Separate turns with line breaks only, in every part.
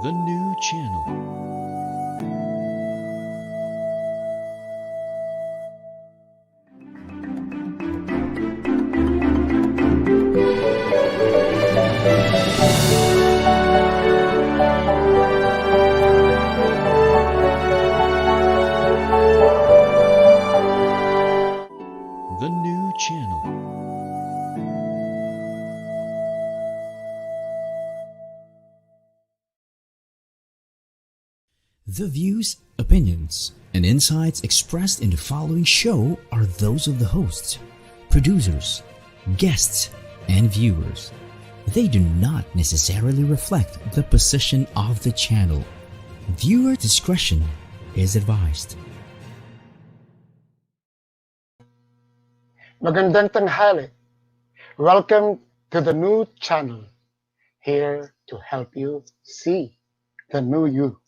The new channel. The new channel.
The views, opinions, and insights expressed in the following show are those of the hosts, producers, guests, and viewers. They do not necessarily reflect the position of the channel. Viewer discretion is advised.
Magandang tanghali. Welcome to the new channel, here to help you see the new you.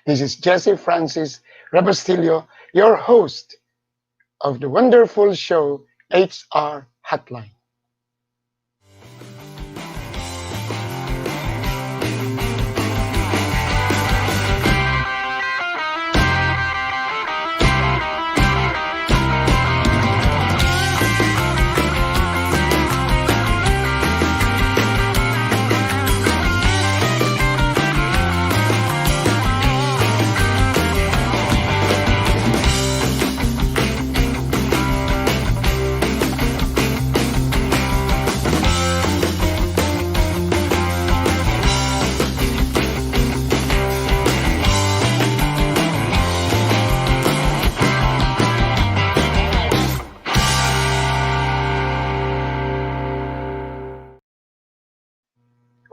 This is Jesse Francis Rebustillo, your host of the wonderful show HR Hotline.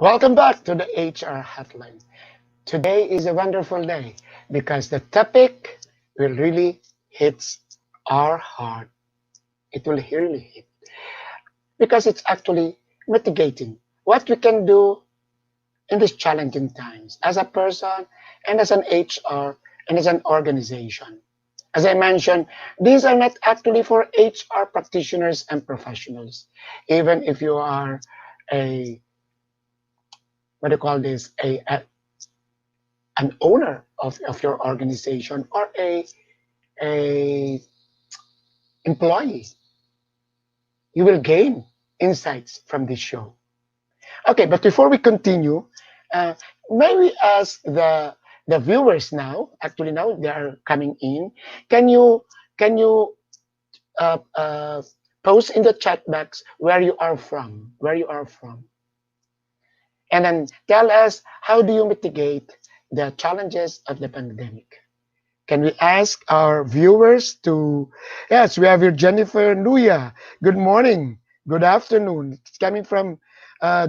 Welcome back to the HR Hotline. Today is a wonderful day because the topic will really hit our heart. It will really hit because it's actually mitigating what we can do in these challenging times as a person and as an HR and as an organization. As I mentioned, these are not actually for HR practitioners and professionals. Even if you are a what do you call this, an owner of your organization or a employee, you will gain insights from this show. Okay, but before we continue, may we ask the viewers now, actually now they are coming in, can you post in the chat box where you are from, and then tell us, how do you mitigate the challenges of the pandemic? Can we ask our viewers to, yes, we have here Jennifer Nuya. Good morning, good afternoon. It's coming from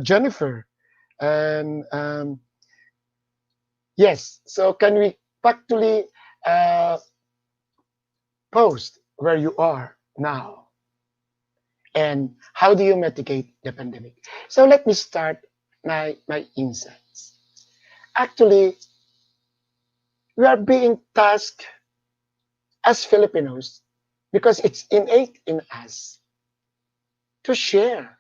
Jennifer. And yes, so can we factually post where you are now? And how do you mitigate the pandemic? So let me start my insights. Actually, we are being tasked as Filipinos because it's innate in us to share.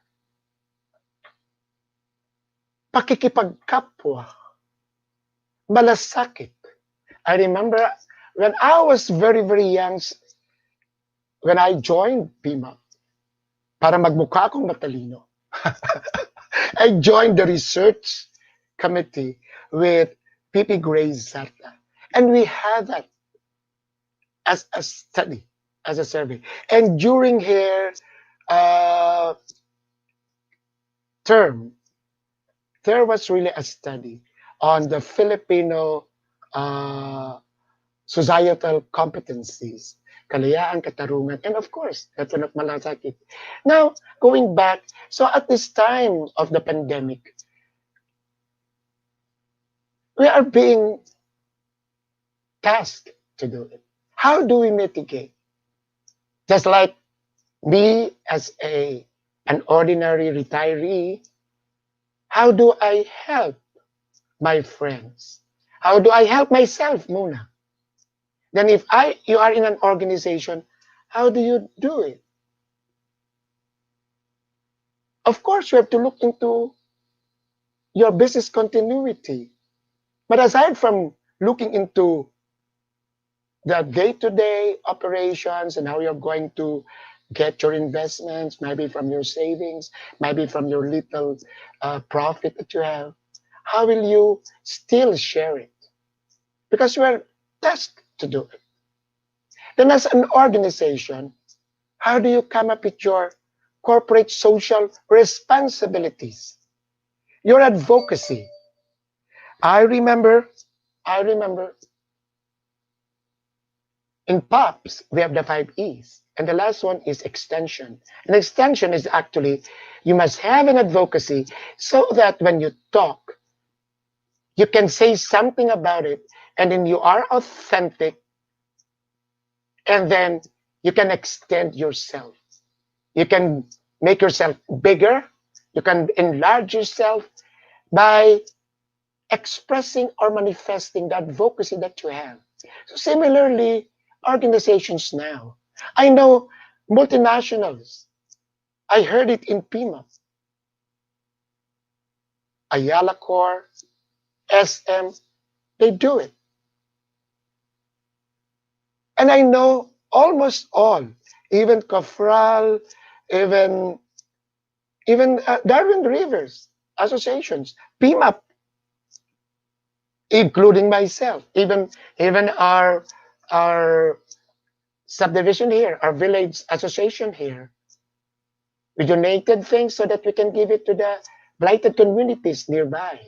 Pakikipagkapwa, malasakit. I remember when I was very, very young, when I joined PIMA, para magmukha akong matalino. I joined the research committee with P.P. Gray's Sarta. And we had that as a study, as a survey. And during her term, there was really a study on the Filipino societal competencies, kalayaan, katarungan, and of course, katunok malasakit. Now, going back, so at this time of the pandemic, we are being tasked to do it. How do we mitigate? Just like me as an ordinary retiree, how do I help my friends? How do I help myself, muna? Then if you are in an organization, how do you do it? Of course, you have to look into your business continuity. But aside from looking into the day-to-day operations and how you're going to get your investments, maybe from your savings, maybe from your little profit that you have, how will you still share it? Because you are tasked to do it. Then as an organization, how do you come up with your corporate social responsibilities, your advocacy? I remember in POPs, we have the 5 E's. And the last one is extension. And extension is actually, you must have an advocacy so that when you talk, you can say something about it, and then you are authentic, and then you can extend yourself. You can make yourself bigger. You can enlarge yourself by expressing or manifesting the advocacy that you have. So similarly, organizations now. I know multinationals. I heard it in PIMA, Ayala Corp, SM, they do it. And I know almost all, even Cofral, even Darwin Rivers associations, PIMA, including myself, even our subdivision here, our village association here. We donated things so that we can give it to the blighted communities nearby.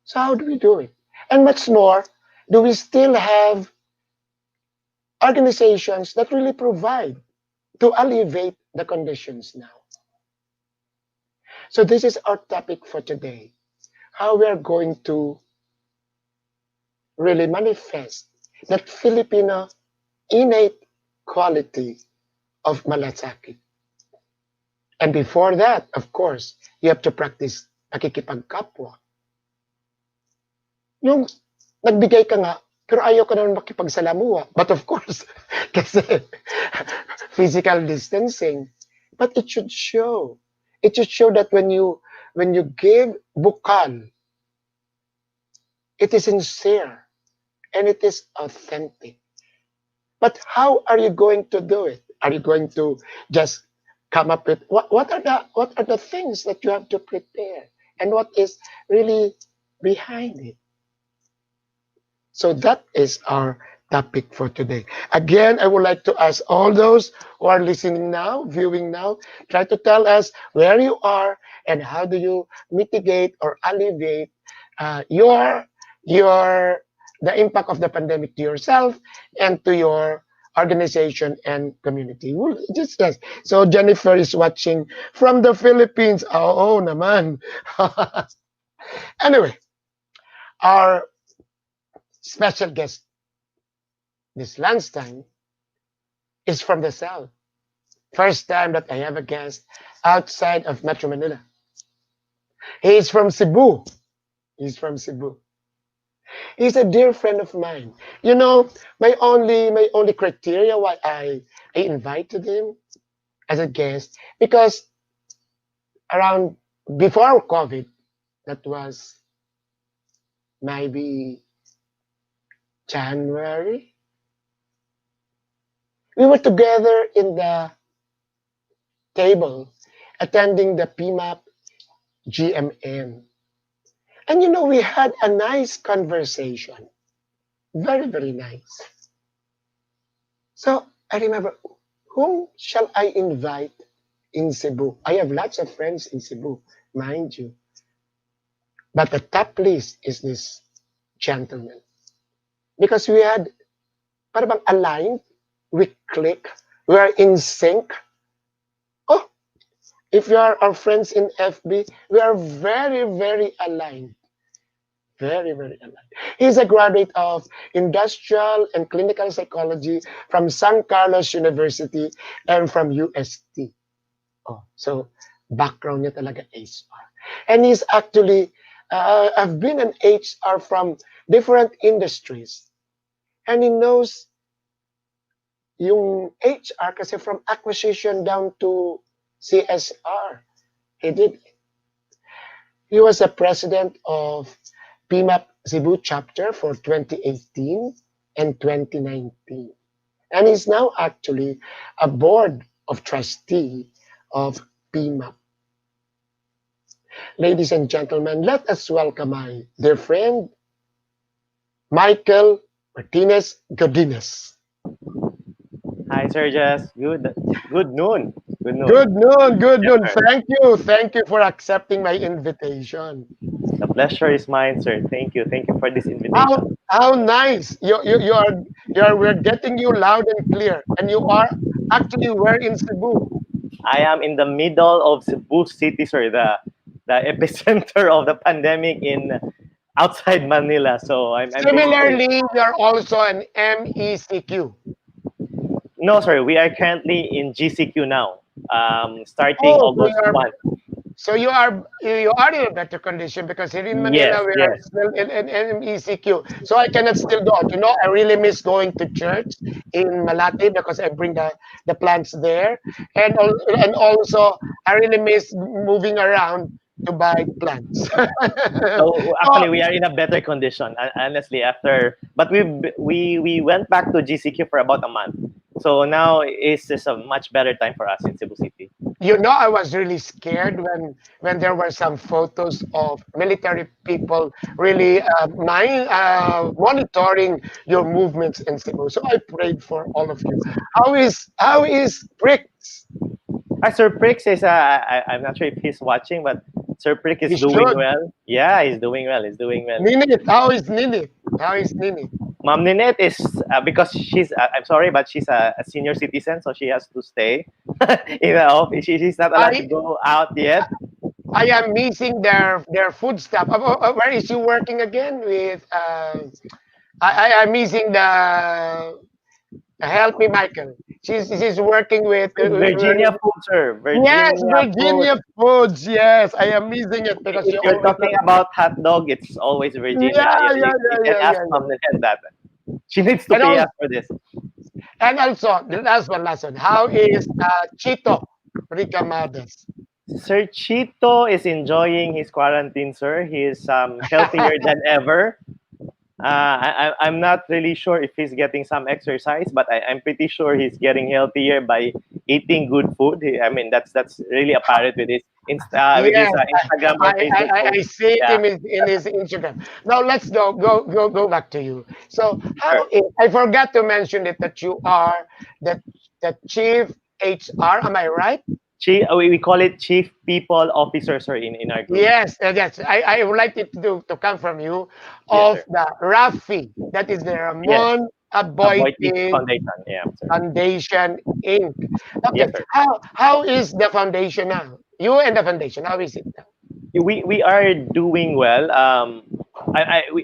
So how do we do it? And what's more, do we still have organizations that really provide to alleviate the conditions now? So this is our topic for today, how we are going to really manifest that Filipino innate quality of malasakit. And before that, of course, you have to practice pakikipagkapwa. Yung nagbigay ka nga, pero ayaw ka naman makipagsalamuha. But of course, kasi physical distancing. But it should show. It should show that when you give bukal, it is sincere and it is authentic. But how are you going to do it? Are you going to just come up with what are the things that you have to prepare, and what is really behind it? So that is our topic for today. Again, I would like to ask all those who are listening now, viewing now, try to tell us where you are and how do you mitigate or alleviate the impact of the pandemic to yourself and to your organization and community. Just yes. So Jennifer is watching from the Philippines. Oh, naman. Anyway, our special guest this lunchtime is from the South. First time that I have a guest outside of Metro Manila. He is from Cebu. He's from Cebu. He's a dear friend of mine. You know, my only criteria why I invited him as a guest, because around before COVID, that was maybe January, we were together in the table attending the PMAP GMM. And you know, we had a nice conversation. Very, very nice. So I remember, whom shall I invite in Cebu? I have lots of friends in Cebu, mind you. But the top list is this gentleman. Because we had parang aligned, we click, we are in sync. Oh, if you are our friends in FB, we are very, very aligned. Very, very aligned. He's a graduate of Industrial and Clinical Psychology from San Carlos University and from UST. Oh, so background niya talaga HR. And he's actually, I've been an HR from different industries. And he knows yung HR kasi from acquisition down to CSR. He did. He was the president of PMAP Cebu chapter for 2018 and 2019. And is now actually a board of trustee of PMAP. Ladies and gentlemen, let us welcome my dear friend, Michael Martinez Godinez.
Hi, Sir Jess. Good noon. Good noon.
Good noon, good
Yes,
noon.
sir.
Thank you for accepting my invitation.
The pleasure is mine, sir. Thank you. Thank you for this
How
invitation.
how nice you are we're getting you loud and clear, and you are actually where in Cebu.
I am in the middle of Cebu City, sir, the epicenter of the pandemic in outside Manila. So I'm basically
Similarly, you're also an MECQ.
no, sir. We are currently in GCQ now. Starting
Oh,
August 1.
so you are in a better condition because here in Manila
Yes,
we are
yes.
still in MECQ. So I cannot still go out. I really miss going to church in Malate because I bring the plants there, and also I really miss moving around to buy plants.
So
So
actually, we are in a better condition, honestly. But we went back to GCQ for about a month. So now it's just a much better time for us in Cebu City.
I was really scared when there were some photos of military people really monitoring your movements in Cebu. So I prayed for all of you. How is Pricks?
Sir Prix is, I'm not sure if he's watching, but Sir Prix is
He
doing
should.
well. Yeah, he's doing well. He's doing well.
Ninit, how is Ninit? How is Ninit?
Ma'am Ninette is, because I'm sorry, but she's a senior citizen, so she has to stay in the office. She's not allowed to
I
go out yet.
I am missing their food stuff. Where is she working again? With I'm missing the help me, Michael. She's working with
Virginia food, sir.
yes,
Virginia food.
Virginia Foods. Yes, I am missing it because
If
you
you're
always
talking about hot dog, it's always Virginia.
yeah,
You can ask Ma'am Ninette that. She needs to
and
pay
also,
us for this.
the last one. How is Chito Ricamades?
Sir Chito is enjoying his quarantine, sir. He is healthier than ever. I'm not really sure if he's getting some exercise, but I'm pretty sure he's getting healthier by eating good food. I mean, that's really apparent with his
Yes,
Instagram or Facebook
I
post.
see it
Yeah,
in his Instagram. Now let's go back to you. So
sure.
I forgot to mention it that you are the the chief HR. Am I right?
We call it Chief People Officer, sir, in our group.
Yes, yes. I would like it to come from you
Yes,
of
sir.
the RAFI. That is the
Yes,
Ramon
avoid this
Aboitiz
foundation. Yeah, sir.
Foundation Inc.
Yes,
Okay.
sir.
How is the foundation now? You and the foundation. How is it now?
We are doing well.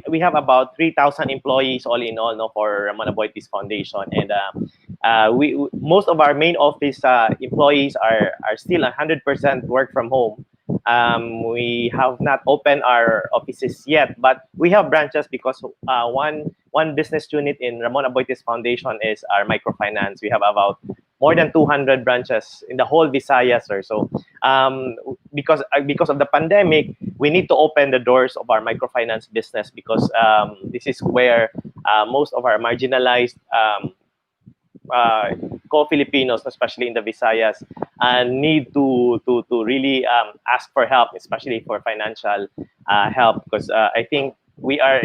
We have about 3,000 employees all in all, no, for Ramon Aboitiz Foundation, and most of our main office employees are still 100% work from home. We have not opened our offices yet, but we have branches because one business unit in Ramon Aboitiz Foundation is our microfinance. We have about more than 200 branches in the whole Visayas, sir. So because of the pandemic, we need to open the doors of our microfinance business because this is where most of our marginalized co-Filipinos, especially in the Visayas, need to really ask for help, especially for financial help. Because I think we are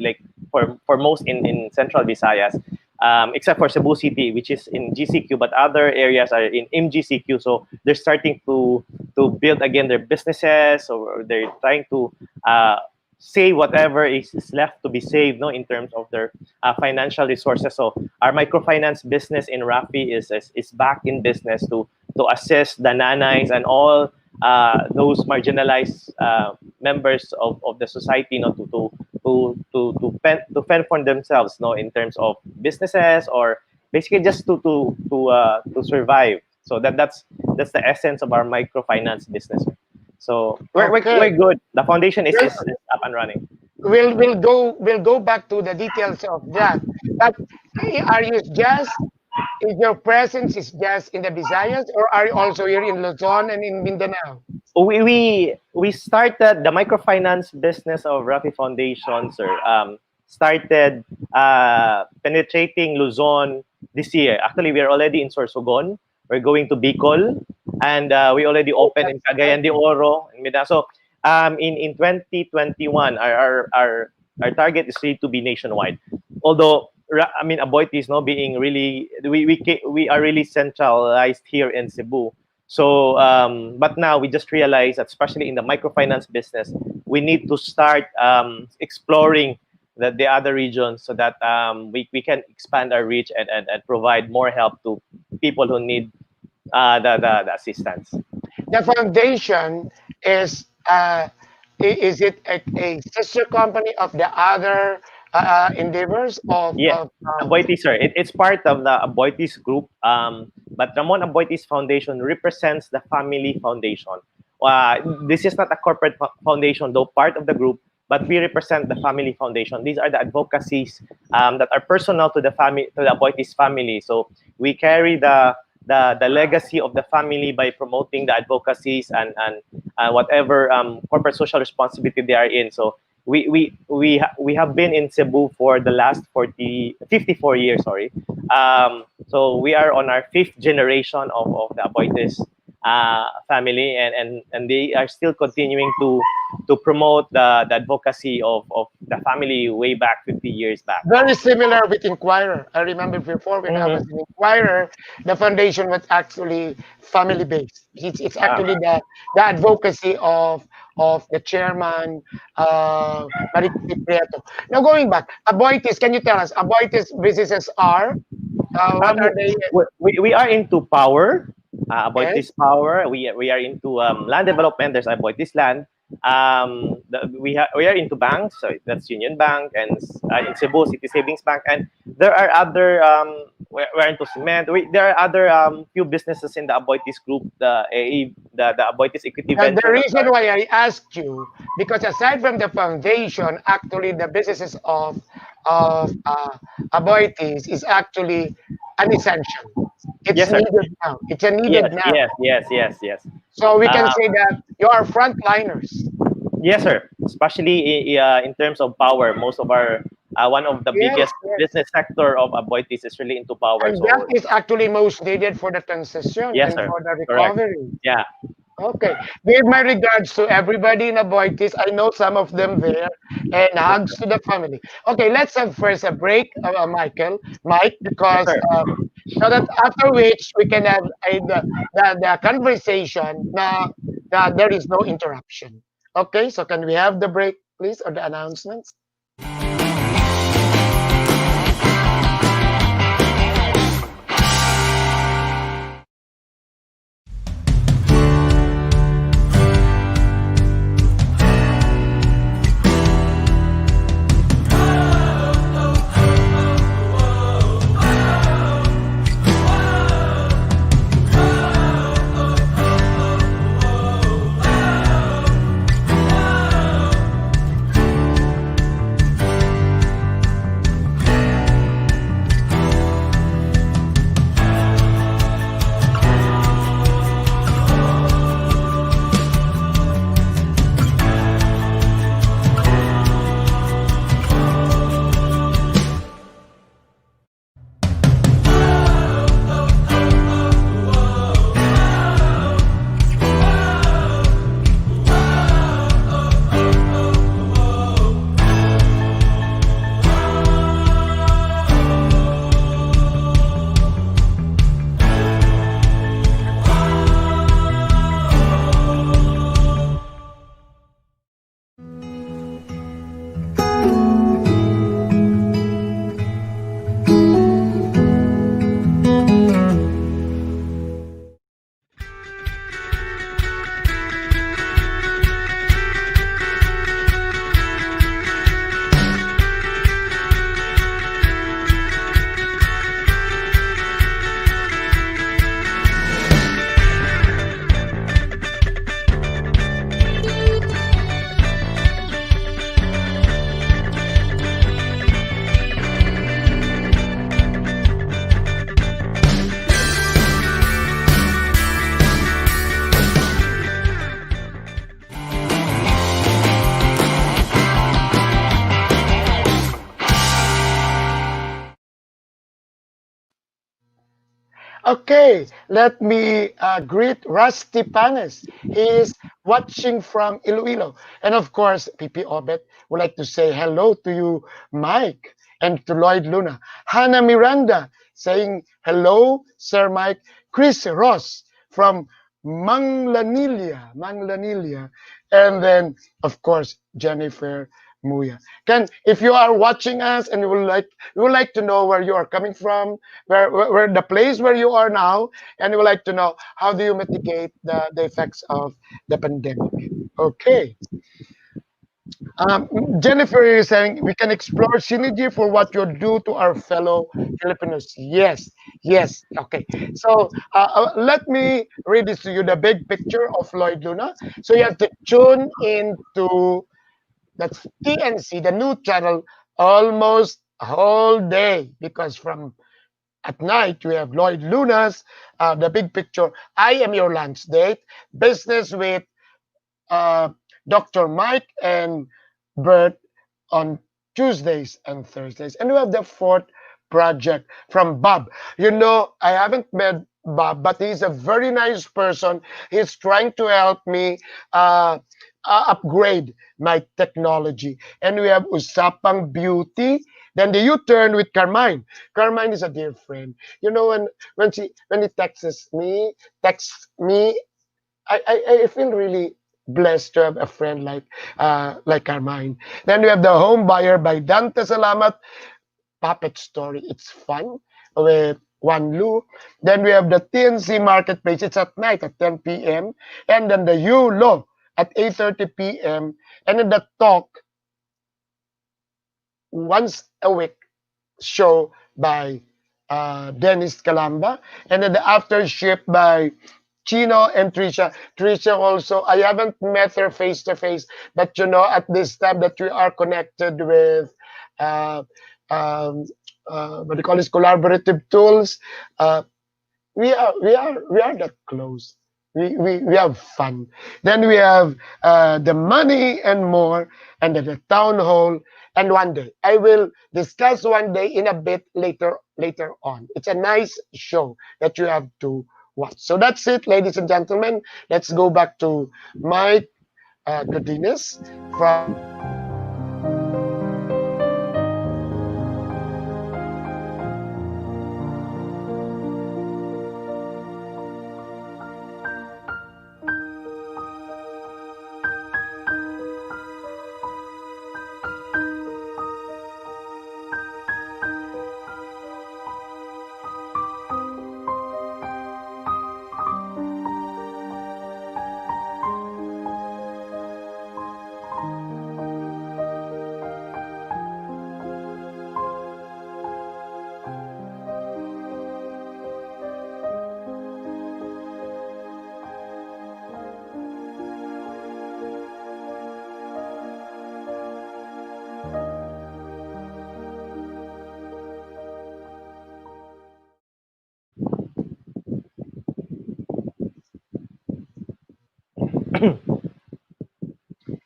like for most in Central Visayas, except for Cebu City, which is in GCQ, but other areas are in MGCQ. So they're starting to build again their businesses, or they're trying to save whatever is left to be saved, no, in terms of their financial resources. So our microfinance business in RAFI is back in business to assist the nanays and all those marginalized members of the society, no, to fend for themselves, no, in terms of businesses or basically just to survive. So that's the essence of our microfinance business. So
Okay.
we're good. The foundation is,
We'll,
is up and running.
we'll go back to the details of that. But are you just is your presence is just in the Visayas, or are you also here in Luzon and in Mindanao?
We started the microfinance business of RAFI Foundation, sir. Started penetrating Luzon this year. Actually, we are already in Sorsogon. We're going to Bicol, and we already opened in Cagayan de Oro in Mindanao. So, in 2021, our target is really to be nationwide. Although, I mean, Aboitiz, no, being really, we are really centralized here in Cebu. So, but now we just realized that, especially in the microfinance business, we need to start exploring the other regions so that we can expand our reach and provide more help to people who need the assistance.
The foundation is it a sister company of the other endeavors
Yeah,
of
Aboitiz, sir. It's part of the Aboitiz group. But Ramon Aboitiz Foundation represents the family foundation. This is not a corporate foundation, though part of the group, but we represent the family foundation. These are the advocacies that are personal to the family, to the Aboitiz family. So we carry the legacy of the family by promoting the advocacies and whatever corporate social responsibility they are in. So we have been in Cebu for the last 54 years, sorry. So we are on our fifth generation of the Aboitiz family, and they are still continuing to promote the advocacy of the family way back 50 years back.
very similar with Inquirer. I remember before when I was in Inquirer, the foundation was actually family based. It's actually the advocacy of the chairman, Martinez Prieto. Now going back, Aboitiz, can you tell us Aboitiz businesses are what are they?
We are into power,
Yes?
Aboitiz Power. We are into land development. There's Aboitiz Land. We are into banks. So that's Union Bank and in Cebu City Savings Bank. And there are other we're into cement. There are other few businesses in the Aboitiz group. The AE, the Aboitiz Equity
And
Venture.
the reason why I asked you, because aside from the foundation, actually the businesses of Aboitiz is actually an essential. It's
Yes, sir.
needed now. It's a
Yes,
needed now.
yes.
So we can
Uh,
say that you are frontliners.
Yes, sir. Especially in terms of power, most of our one of the
Yes,
biggest
yes.
business sector of Aboitiz is really into power.
And
So
that is actually most needed for the transition
yes,
and
sir.
for the
Correct.
recovery.
Yeah.
Okay. Give my regards to everybody in Aboitiz. I know some of them there. And hugs to the family. Okay, let's have first a break, Mike,
Yes,
because
sir.
so that after which we can have the conversation that there is no interruption. Okay, so can we have the break, please, or the announcements? Okay, let me greet Rusty Panes. He is watching from Iloilo. And of course, PP Obet would like to say hello to you, Mike, and to Lloyd Luna. Hannah Miranda saying hello, Sir Mike. Chris Ross from Manglanilia. And then, of course, Jennifer Muya. Ken, if you are watching us and you would like to know where you are coming from, where the place where you are now, and you would like to know how do you mitigate the effects of the pandemic. Okay. Um, Jennifer is saying we can explore synergy for what you do to our fellow Filipinos. Yes, yes. Okay. So let me read this to you the big picture of Lloyd Luna. So you have to tune into that's TNC, the new channel, almost a whole day because from at night we have Lloyd Luna's the big picture. I am your lunch date, business with uh, Dr. Mike and Bert on Tuesdays and Thursdays. And we have the fourth project from Bob. You know, I haven't met Bob, but he's a very nice person. He's trying to help me upgrade my technology. And we have Usapang Beauty. Then the U-turn with Carmine. Carmine is a dear friend. You know, when he texts me, I feel really blessed to have a friend like Carmine. Then we have the Home Buyer by Dante Salamat puppet story. It's fun with Juan Lu. Then we have the TNC Marketplace. It's at night at 10 p.m. And then the YuLo at 8:30 p.m. And then the Talk once a week show by Dennis Calamba. And then the After Ship by Chino and Trisha. Trisha also, I haven't met her face to face, but you know, at this time that we are connected with uh, um, what do you call this collaborative tools, we are that close. We have fun. Then we have the money and more, and then the town hall. And one day I will discuss one day in a bit later on. It's a nice show that you have to watch. So that's it, ladies and gentlemen. Let's go back to Mike Godinez from.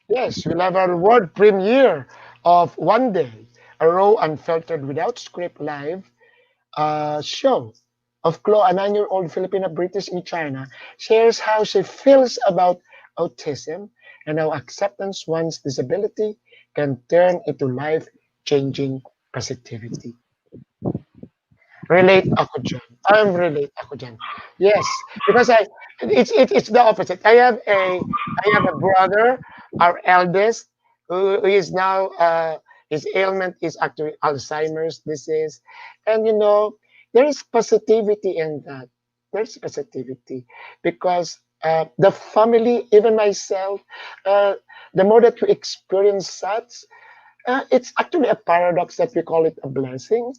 Yes, we'll have our world premiere of One Day, a raw, unfiltered, without script live show of Chloe, a 9-year-old Filipino British in China, shares how she feels about autism and how acceptance one's disability can turn into life-changing positivity. Relate ako dyan. Relate ako dyan. Yes, because it's the opposite. I have a brother, our eldest, who is now his ailment is actually Alzheimer's disease, and you know there is positivity in that. There's positivity because the family, even myself, the more that we experience such, it's actually a paradox that we call it a blessing,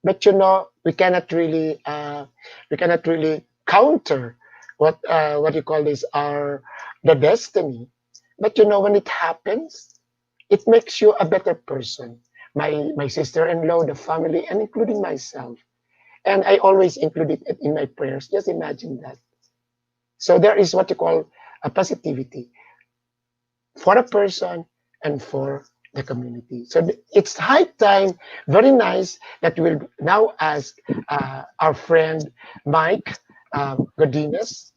but you know we cannot really counter what you call this our the destiny, but you know when it happens it makes you a better person. My sister-in-law, the family, and including myself, and I always include it in my prayers. Just imagine that. So there is what you call a positivity for a person and for the community. So it's high time, very nice, that we'll now ask our friend Mike Godinez.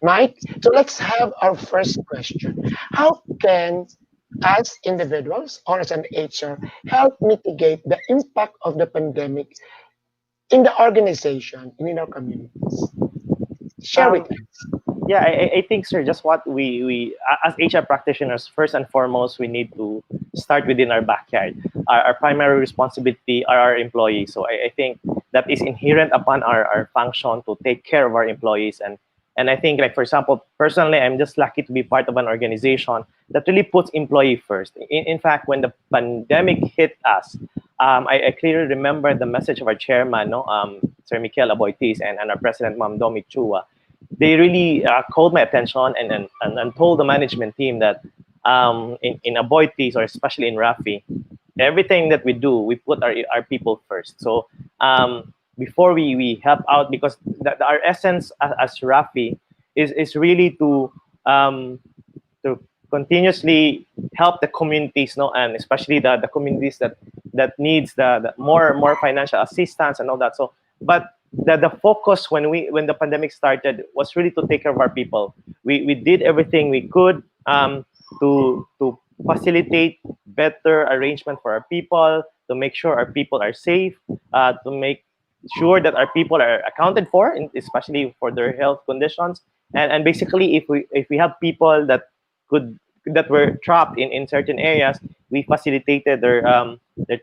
Mike, so let's have our first question. How can as individuals or as an HR help mitigate the impact of the pandemic in the organization and in our communities? Share with
Um,
us.
yeah, I think, sir, just what as HR practitioners, first and foremost, we need to start within our backyard. Our primary responsibility are our employees. So I think that is inherent upon our function to take care of our employees. And I think, like, for example, personally, I'm just lucky to be part of an organization that really puts employee first. In fact, when the pandemic hit us, I clearly remember the message of our chairman, no, Sir Mikel Aboitis, and our president, Ma'am Domi Chua. They really called my attention and told the management team that in Aboitis, or especially in RAFI, everything that we do, we put our people first. So before we help out, because our essence as RAFI is really to continuously help the communities, no, and especially the communities that needs the more financial assistance and all that. So, but the focus when the pandemic started was really to take care of our people. We did everything we could to facilitate better arrangement for our people, to make sure our people are safe, to make sure that our people are accounted for, especially for their health conditions. And basically, if we have people could that were trapped in certain areas, we facilitated their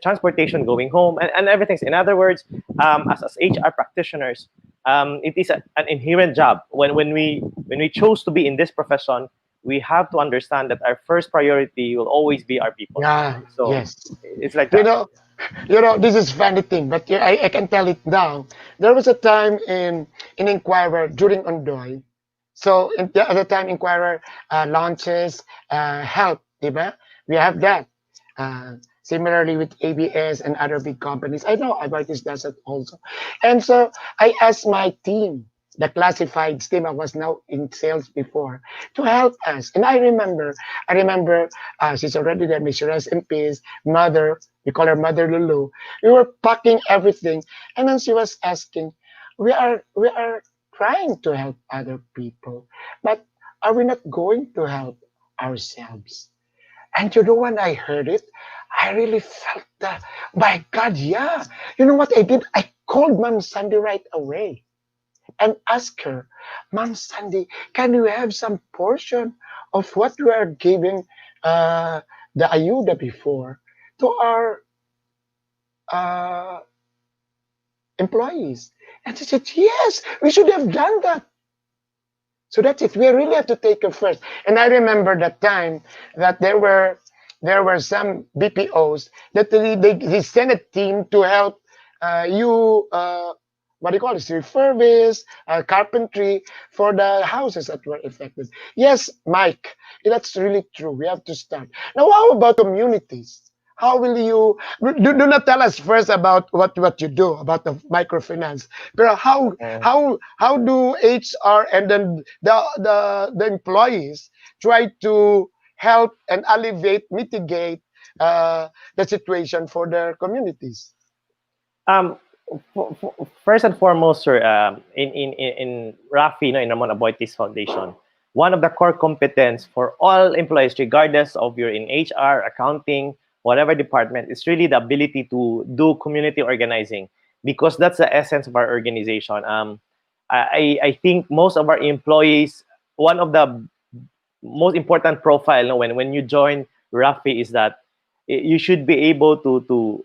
transportation going home and everything. In other words, as HR practitioners, it is an inherent job. When we chose to be in this profession, we have to understand that our first priority will always be our people.
Yeah,
So
yes.
it's like
You
that.
know, this is funny thing, but yeah, I can tell it now. There was a time in Inquirer during Ondoy. So at the time, Inquirer launches help, diba? We have that. Similarly with ABS and other big companies. I know Abartis does it also. And so I asked my team, the classifieds team, I was now in sales before, to help us. And I remember she's already there, Miss Rest in Peace, mother, we call her Mother Lulu. We were packing everything. And then she was asking, we are trying to help other people, but are we not going to help ourselves? And you know, when I heard it, I really felt that, my God, yeah. You know what I did? I called Mom Sandy right away and asked her, Mom Sandy, can you have some portion of what we are giving the ayuda before to our uh, employees? And she said, yes, we should have done that. So that's it. We really have to take it first. And I remember that time that there were some BPOs that they sent a team to help you what do you call it, refurbish, carpentry for the houses that were affected. Yes, Mike, that's really true. We have to start. Now, how about communities? How will you do not tell us first about what you do about the microfinance, but how do HR and then the employees try to help and alleviate, mitigate the situation for their communities?
Um, First and foremost, sir, in RAFI, no, in Ramon Aboitiz Foundation, one of the core competence for all employees, regardless of you're in HR, accounting, whatever department, is really the ability to do community organizing, because that's the essence of our organization. I think most of our employees, one of the most important profile, no, when you join RAFI, is that you should be able to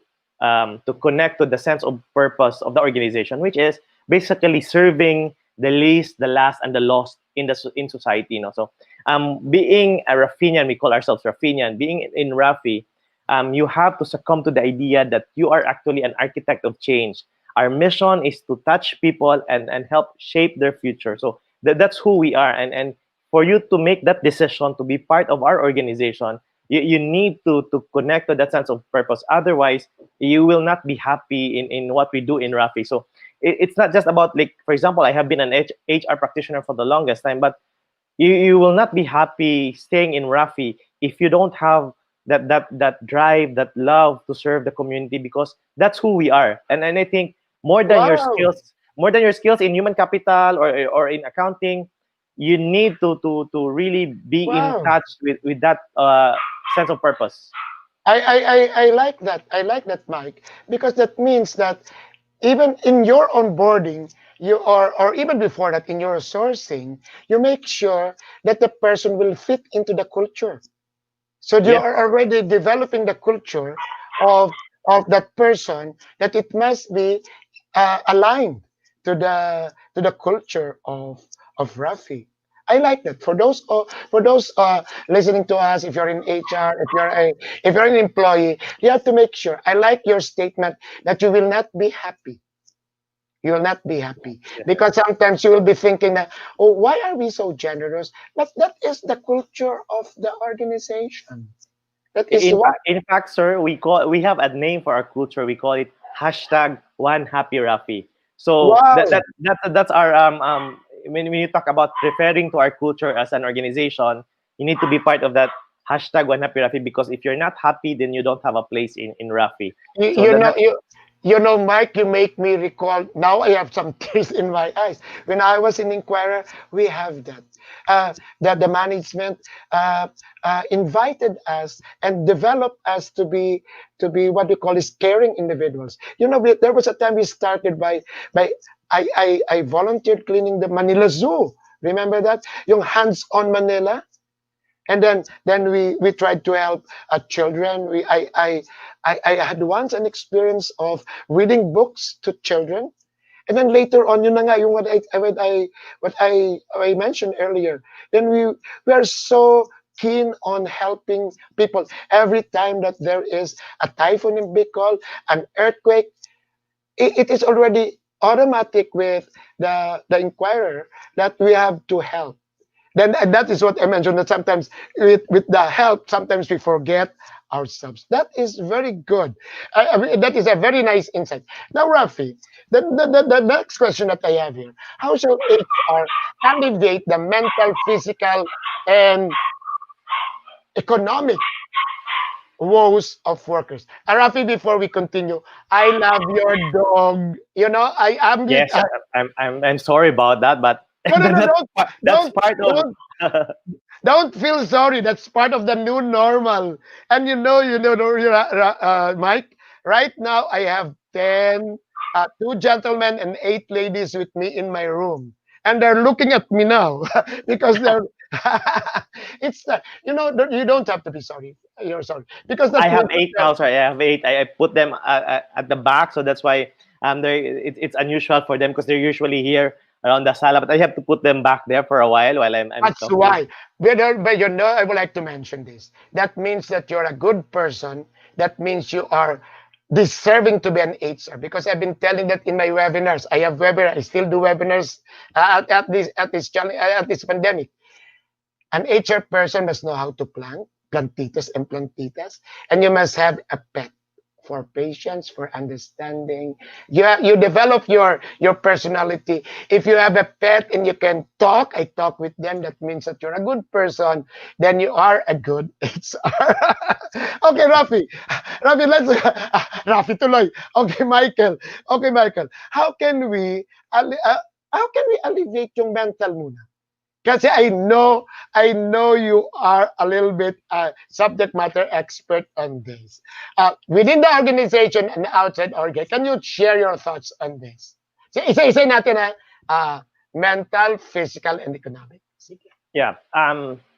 connect to the sense of purpose of the organization, which is basically serving the least, the last, and the lost in society. You know, so being a Rafinian, we call ourselves Rafinian. Being in RAFI, you have to succumb to the idea that you are actually an architect of change. Our mission is to touch people and help shape their future. So that's who we are. And for you to make that decision to be part of our organization, you need to connect to that sense of purpose. Otherwise, you will not be happy in what we do in RAFI. So it's not just about, like, for example, I have been an HR practitioner for the longest time, but you will not be happy staying in RAFI if you don't have that drive, that love to serve the community, because that's who we are. And I think more than your
Wow.
skills, more than your skills in human capital or in accounting, you need to really be in
Wow.
touch with that sense of purpose.
I like that. I like that, Mike, because that means that even in your onboarding, you are, or even before that, in your sourcing, you make sure that the person will fit into the culture. So you
Yes.
are already developing the culture of that person, that it must be aligned to the culture of RAFI. I like that. For those listening to us, if you're in HR, if you're an employee, you have to make sure. I like your statement that you will not be happy. You will not be happy
Yes, sir.
because sometimes you will be thinking that, oh, why are we so generous? But that is the culture of the organization. That is what.
In fact, sir, we have a name for our culture. We call it hashtag One Happy Rafi. So
Wow.
that's our when you talk about referring to our culture as an organization, you need to be part of that hashtag One Happy Rafi, because if you're not happy, then you don't have a place in Rafi.
You,
So
you know,
that
you know, Mike, you make me recall. Now I have some tears in my eyes. When I was in Inquirer, we have that. That the management invited us and developed us to be what we call is caring individuals. You know, there was a time we started by I volunteered cleaning the Manila Zoo. Remember that? Yung hands-on Manila. And then we tried to help children. I had once an experience of reading books to children, and then later on, yun na nga, yung what I mentioned earlier. Then we are so keen on helping people. Every time that there is a typhoon in Bicol, an earthquake, it is already automatic with the Inquirer that we have to help. Then and that is what I mentioned, that sometimes with the help, sometimes we forget ourselves. That is very good. I mean, that is a very nice insight. Now, Rafi, the next question that I have here: how shall HR alleviate the mental, physical, and economic woes of workers? Rafi, before we continue, I love your dog. You know, I am with.
yes, I'm sorry about that, but
No, no, no,
that's
don't,
part of.
don't, don't feel sorry. That's part of the new normal. And Mike, right now I have 10, two gentlemen and 8 ladies with me in my room. And they're looking at me now because they're, it's, you don't have to be sorry. You're sorry. Because
I
that's
have
what,
eight now, sorry. I have eight. I put them at the back, so that's why it's unusual for them, because they're usually here around the sala. But I have to put them back there for a while I'm
that's
talking.
why. But I would like to mention this. That means that you're a good person. That means you are deserving to be an HR, because I've been telling that in my webinars. I have webinars. I still do webinars at this pandemic. An HR person must know how to plant, plantitas and plantitas, and you must have a pet for patience, for understanding. You develop your personality. If you have a pet and you can talk, I talk with them. That means that you're a good person. Then you are a good HR. Okay, Rafi. Rafi, let's Rafi tuloy. Okay, Michael. Okay, Michael. How can we alleviate yung mental muna? Kasi I know you are a little bit subject matter expert on this. Within the organization and outside organ, can you share your thoughts on this? So, isa-isa natin mental, physical, and economic. Sige.
Yeah.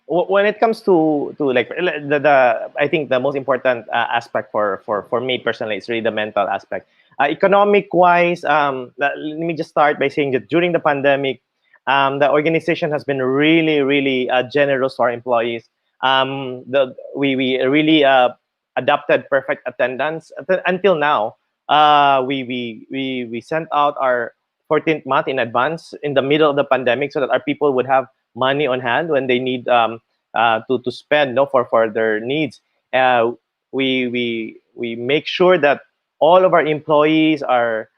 When it comes to like the I think the most important aspect for me personally is really the mental aspect. Economic wise, let me just start by saying that during the pandemic, the organization has been really generous to our employees. We really adopted perfect attendance until now. We sent out our 14th month in advance in the middle of the pandemic, so that our people would have money on hand when they need to spend, no, for their needs. We make sure that all of our employees are,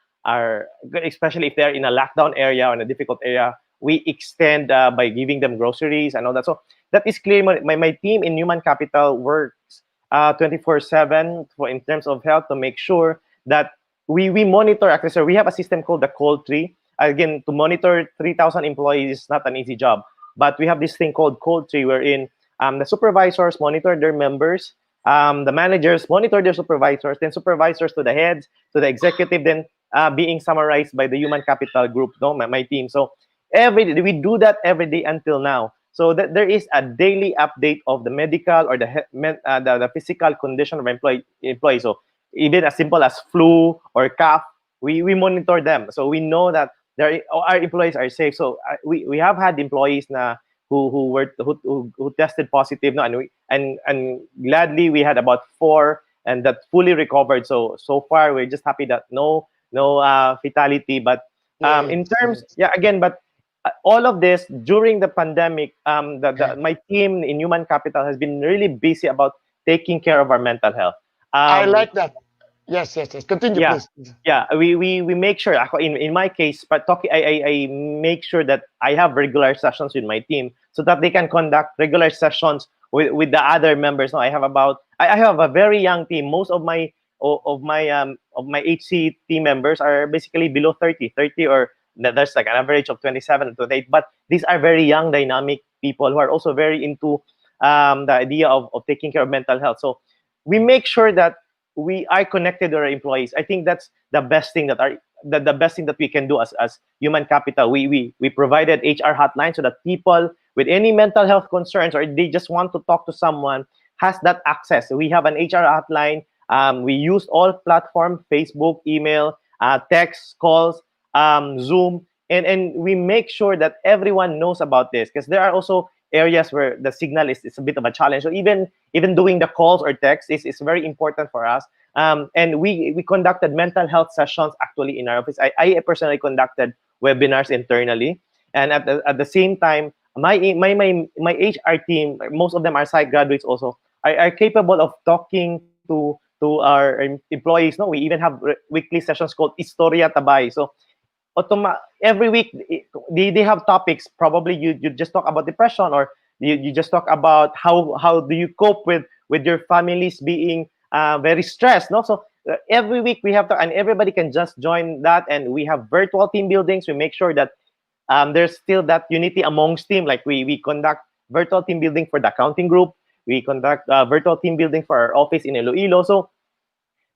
especially if they're in a lockdown area or in a difficult area, we extend by giving them groceries and all that. So that is clear. My team in human capital works 24/7 for in terms of health to make sure that we monitor. Actually, sir, we have a system called the cold tree. Again, to monitor 3,000 employees is not an easy job, but we have this thing called cold tree, wherein the supervisors monitor their members, the managers monitor their supervisors, then supervisors to the heads, to the executive, then being summarized by the human capital group, no, my team. So we do that every day until now. So that there is a daily update of the medical or the physical condition of employee. So even as simple as flu or cough, we monitor them. So we know that our employees are safe. So we have had employees na who tested positive, no, and gladly we had about 4 and that fully recovered. So far we're just happy that no fatality. But in
Yes,
terms,
yes.
yeah, again, but all of this during the pandemic,
Yeah.
my team in human capital has been really busy about taking care of our mental health.
I
Um,
like that. Yes, yes, yes. Continue,
yeah,
please.
yeah, we make sure. In my case, but talking, I make sure that I have regular sessions with my team so that they can conduct regular sessions with the other members. No, I have a very young team. Most of my HC team members are basically below 30 or there's like an average of 27 to 28. But these are very young, dynamic people who are also very into the idea of taking care of mental health. So we make sure that we are connected to our employees. I think that's the best thing the best thing that we can do as human capital. We provided HR hotline so that people with any mental health concerns or they just want to talk to someone has that access. We have an HR hotline. We use all platform, Facebook, email, text, calls, Zoom, and we make sure that everyone knows about this because there are also areas where the signal is a bit of a challenge. So even doing the calls or text is very important for us. And we conducted mental health sessions actually in our office. I personally conducted webinars internally, and at the same time, my HR team, most of them are psych graduates also, are capable of talking to our employees. No, we even have weekly sessions called Historia Tabay. So every week they have topics. Probably you just talk about depression, or you just talk about how do you cope with your families being very stressed, no? So every week we have to, and everybody can just join that, and we have virtual team buildings. We make sure that there's still that unity amongst team. Like we conduct virtual team building for the accounting group. We conduct virtual team building for our office in Iloilo. So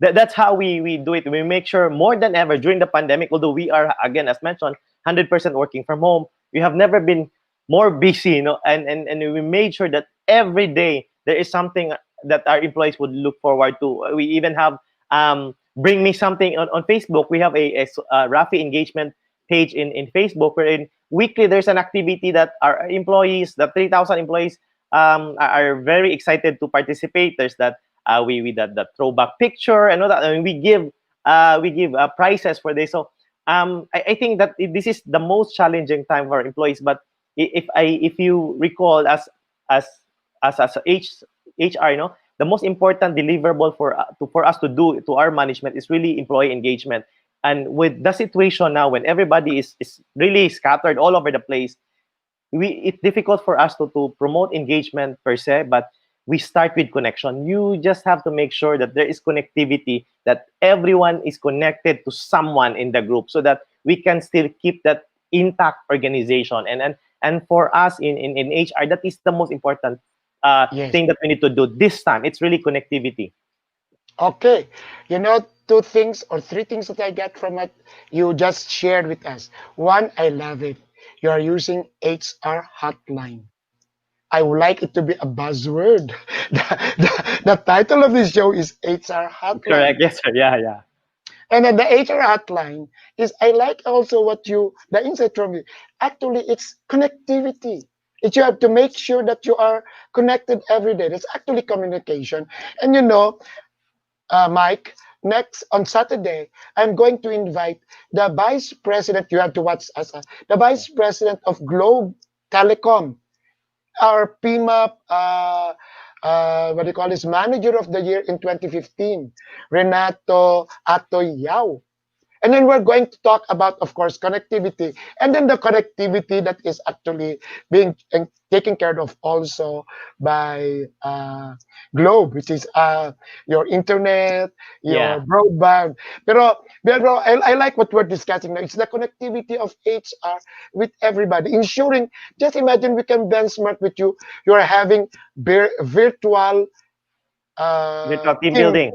that's how we do it. We make sure more than ever during the pandemic, although we are, again, as mentioned, 100% working from home, we have never been more busy, and we made sure that every day there is something that our employees would look forward to. We even have bring me something on Facebook. We have a RAFI engagement page in Facebook, wherein weekly there's an activity that our employees, the 3,000 employees, are very excited to participate. There's that we that throwback picture and all that. I mean, we give prizes for this. So I think that this is the most challenging time for employees. But if you recall, as HR, the most important deliverable for us to do to our management is really employee engagement. And with the situation now, when everybody is really scattered all over the place, it's difficult for us to promote engagement per se, but we start with connection. You just have to make sure that there is connectivity, that everyone is connected to someone in the group, so that we can still keep that intact organization. And for us in HR, that is the most important
Yes.
thing that we need to do this time. It's really connectivity.
Okay. Two things or three things that I get from it you just shared with us. One, I love it. You are using HR hotline. I would like it to be a buzzword. The title of this show is HR
Correct.
hotline.
Yes, sir. Yeah, yeah.
And then the HR hotline is, I like also the insight from you. Actually, it's connectivity. You have to make sure that you are connected every day. That's actually communication. And Mike, next on Saturday, I'm going to invite the Vice President. You have to watch us. The Vice President of Globe Telecom, our PMAP, what do you call this, Manager of the Year in 2015, Renato Atoyao. And then we're going to talk about, of course, connectivity, and then the connectivity that is actually being taken care of also by Globe, which is your internet, your
Yeah.
broadband. Pero I like what we're discussing now. It's the connectivity of HR with everybody, ensuring. Just imagine we can benchmark with you. You are having virtual
Virtual team
team
building.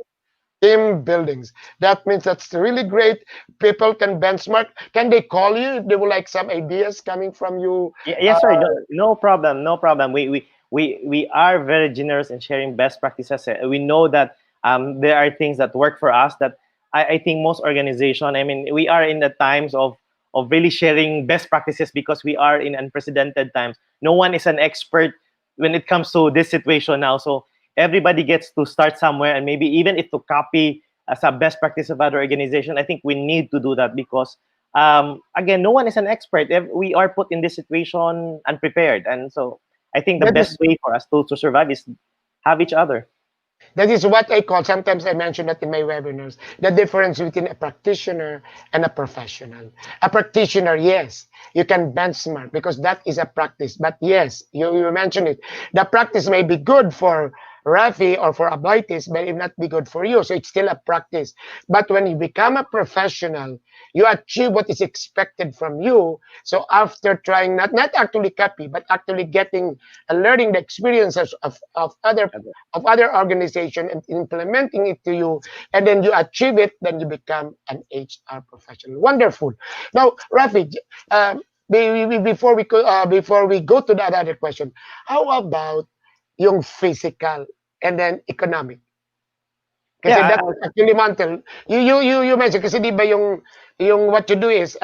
buildings. That means that's really great. People can benchmark. Can they call you if they would like some ideas coming from you?
Yes, sir. No, no problem. No problem. We are very generous in sharing best practices. We know that there are things that work for us that I think most organization. I mean, we are in the times of really sharing best practices because we are in unprecedented times. No one is an expert when it comes to this situation now. So everybody gets to start somewhere, and maybe even if to copy as a best practice of other organization, I think we need to do that because again, no one is an expert. We are put in this situation unprepared, and so I think the
That
best
is
way for us to survive is have each other.
That is what I call, sometimes I mention that in my webinars, the difference between a practitioner and a professional. A practitioner, yes, you can benchmark because that is a practice. But yes, you mentioned it. The practice may be good for RAFI or for Abitis, but it not be good for you. So it's still a practice. But when you become a professional, you achieve what is expected from you. So after trying not actually copy, but actually getting and learning the experiences of other organization and implementing it to you, and then you achieve it, then you become an HR professional. Wonderful. Now, Rafi, before we go to that other question, how about yung physical and then economic? Kasi
Yeah,
that actually mantle. You mentioned kasi di ba yung what you do is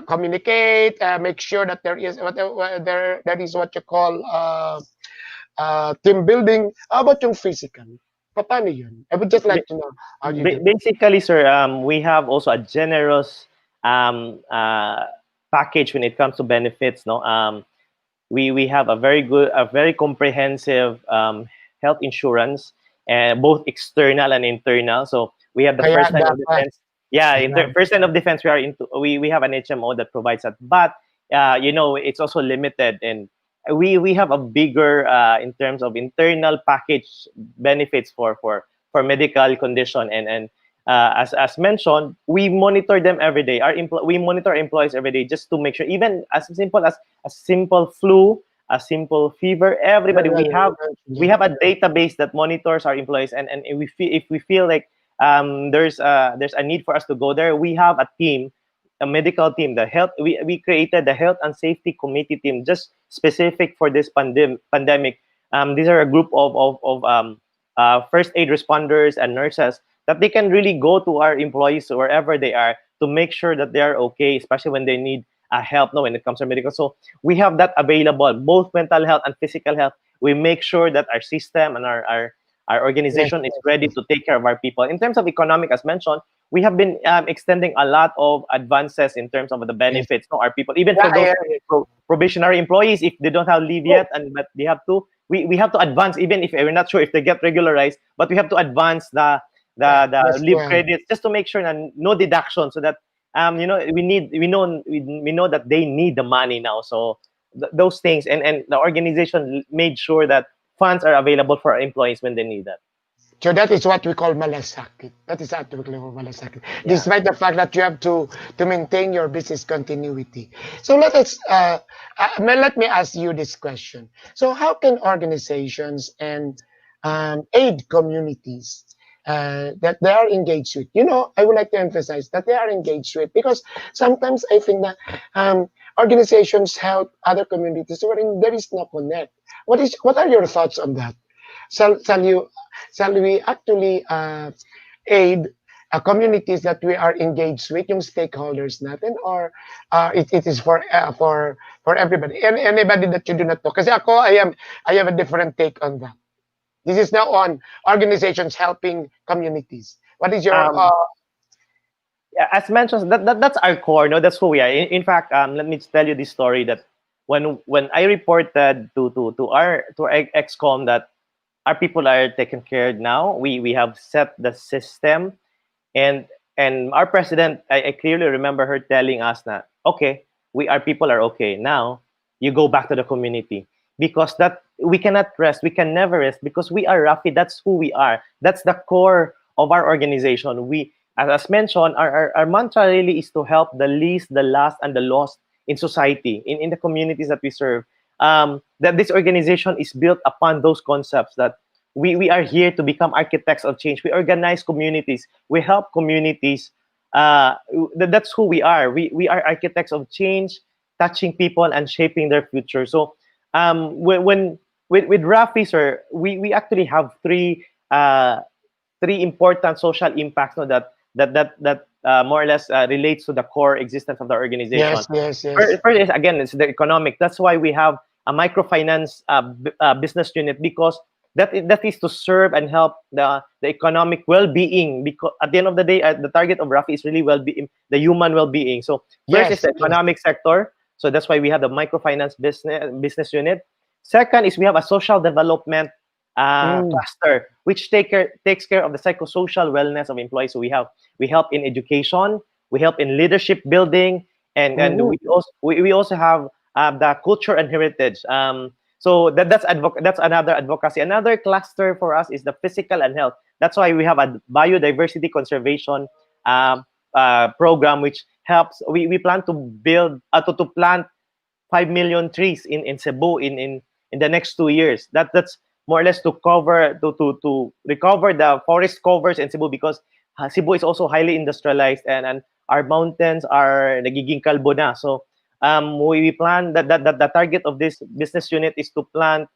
communicate, make sure that there is that is what you call team building. How about yung physical? Paano yun? I would just like to know how you do it.
basically, sir, we have also a generous package when it comes to benefits. No, we have a very comprehensive health insurance, and both external and internal. So we have the
Kaya
first line of
dapat.
defense. Yeah, in
Yeah.
the first line of defense, we have an HMO that provides that, but you know, it's also limited, and we have a bigger in terms of internal package benefits for medical condition, and as mentioned, we monitor them every day. We monitor employees every day just to make sure, even as simple as a simple flu, a simple fever, everybody, we have a database that monitors our employees, and if we feel like there's a need for us to go there, we have a team, a medical team, we created the health and safety committee team just specific for this pandemic. These are a group of first aid responders and nurses that they can really go to our employees wherever they are to make sure that they are okay, especially when they need help. No, when it comes to medical, so we have that available, both mental health and physical health. We make sure that our system and our
Yes,
organization is
yes,
ready
yes.
to take care of our people. In terms of economic, as mentioned, we have been extending a lot of advances in terms of the
Yes.
benefits. No, our people, even
Yeah,
for those
yeah.
probationary employees, if they don't have leave yet, and but they have to, we have to advance, even if we're not sure if they get regularized, but we have to advance
Yeah,
the
that's
leave
well.
credits just to make sure that no deduction, so that you know, we know that they need the money now. So those things, and the organization made sure that funds are available for our employees when they need that.
So that is what we call malasakit. That is what we call malasakit.
Yeah.
Despite the fact that you have to maintain your business continuity. So let me ask you this question. So how can organizations and aid communities that they are engaged with? You know, I would like to emphasize that they are engaged with, because sometimes I think that organizations help other communities wherein there is no connect. What are your thoughts on that? Shall we actually aid communities that we are engaged with, yung stakeholders natin, or it is for everybody, and anybody that you do not know? Kasi ako, I have a different take on that. This is now on organizations helping communities. What is your
Um, yeah, as mentioned, that's our core. No, that's who we are. In fact, let me tell you this story that when I reported to our excom that our people are taken care of now, we have set the system, and And our president, I clearly remember her telling us that, okay, people are okay. Now you go back to the community, because that we cannot rest. We can never rest because we are RAFI. That's who we are. That's the core of our organization. We, as mentioned, our mantra really is to help the least, the last, and the lost in society, in the communities that we serve. That this organization is built upon those concepts that we are here to become architects of change. We organize communities. We help communities. That's who we are. We are architects of change, touching people and shaping their future. So when with RAFI, sir, we actually have three important social impacts, no, that more or less relates to the core existence of the organization.
Yes, yes, yes.
First is, again, it's the economic. That's why we have a microfinance business unit, because that is to serve and help the economic well-being. Because at the end of the day, the target of RAFI is really well-being, the human well-being. So first
Yes,
is the
yes.
economic sector. So that's why we have the microfinance business unit. Second is we have a social development cluster, which takes care of the psychosocial wellness of employees. So we help in education, we help in leadership building, and we also have the culture and heritage. So that's another advocacy. Another cluster for us is the physical and health. That's why we have a biodiversity conservation program, which helps. We plan to build to plant 5 million trees in Cebu in the next 2 years. That's more or less to recover the forest covers in Cebu, because Cebu is also highly industrialized, and our mountains are nagiging kalbo na. So we plan that the target of this business unit is to plant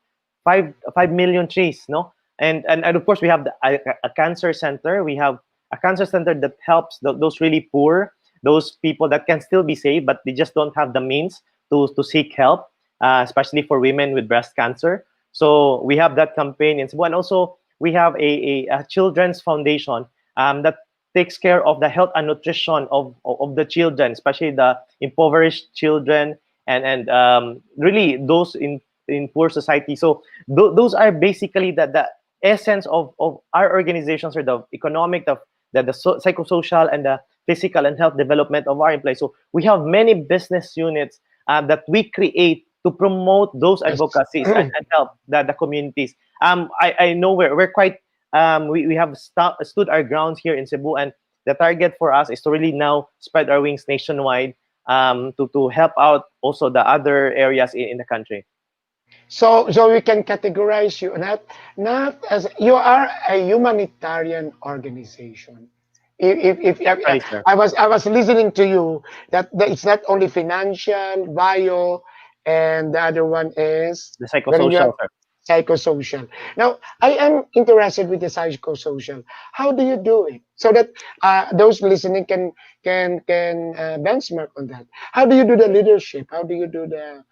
5 million trees, no? And of course we have a cancer center. We have a cancer center that helps those really poor, those people that can still be saved, but they just don't have the means to seek help, especially for women with breast cancer. So we have that campaign in Cebu. And also we have a children's foundation that takes care of the health and nutrition of the children, especially the impoverished children, and really those in poor society. So those are basically the essence of our organizations, or the economic, the psychosocial, and the physical and health development of our employees. So we have many business units that we create to promote those advocacies and help the communities. I know we're quite we have stood our grounds here in Cebu, and the target for us is to really now spread our wings nationwide, to help out also the other areas in the country.
So we can categorize you not as you are a humanitarian organization.
Right, sir.
I was listening to you that it's not only financial, bio, and the other one is
The
wherein you have
psychosocial, sir.
psychosocial. Now, I am interested with the psychosocial. How do you do it so that those listening can benchmark on that? How do you do the leadership? How do you do the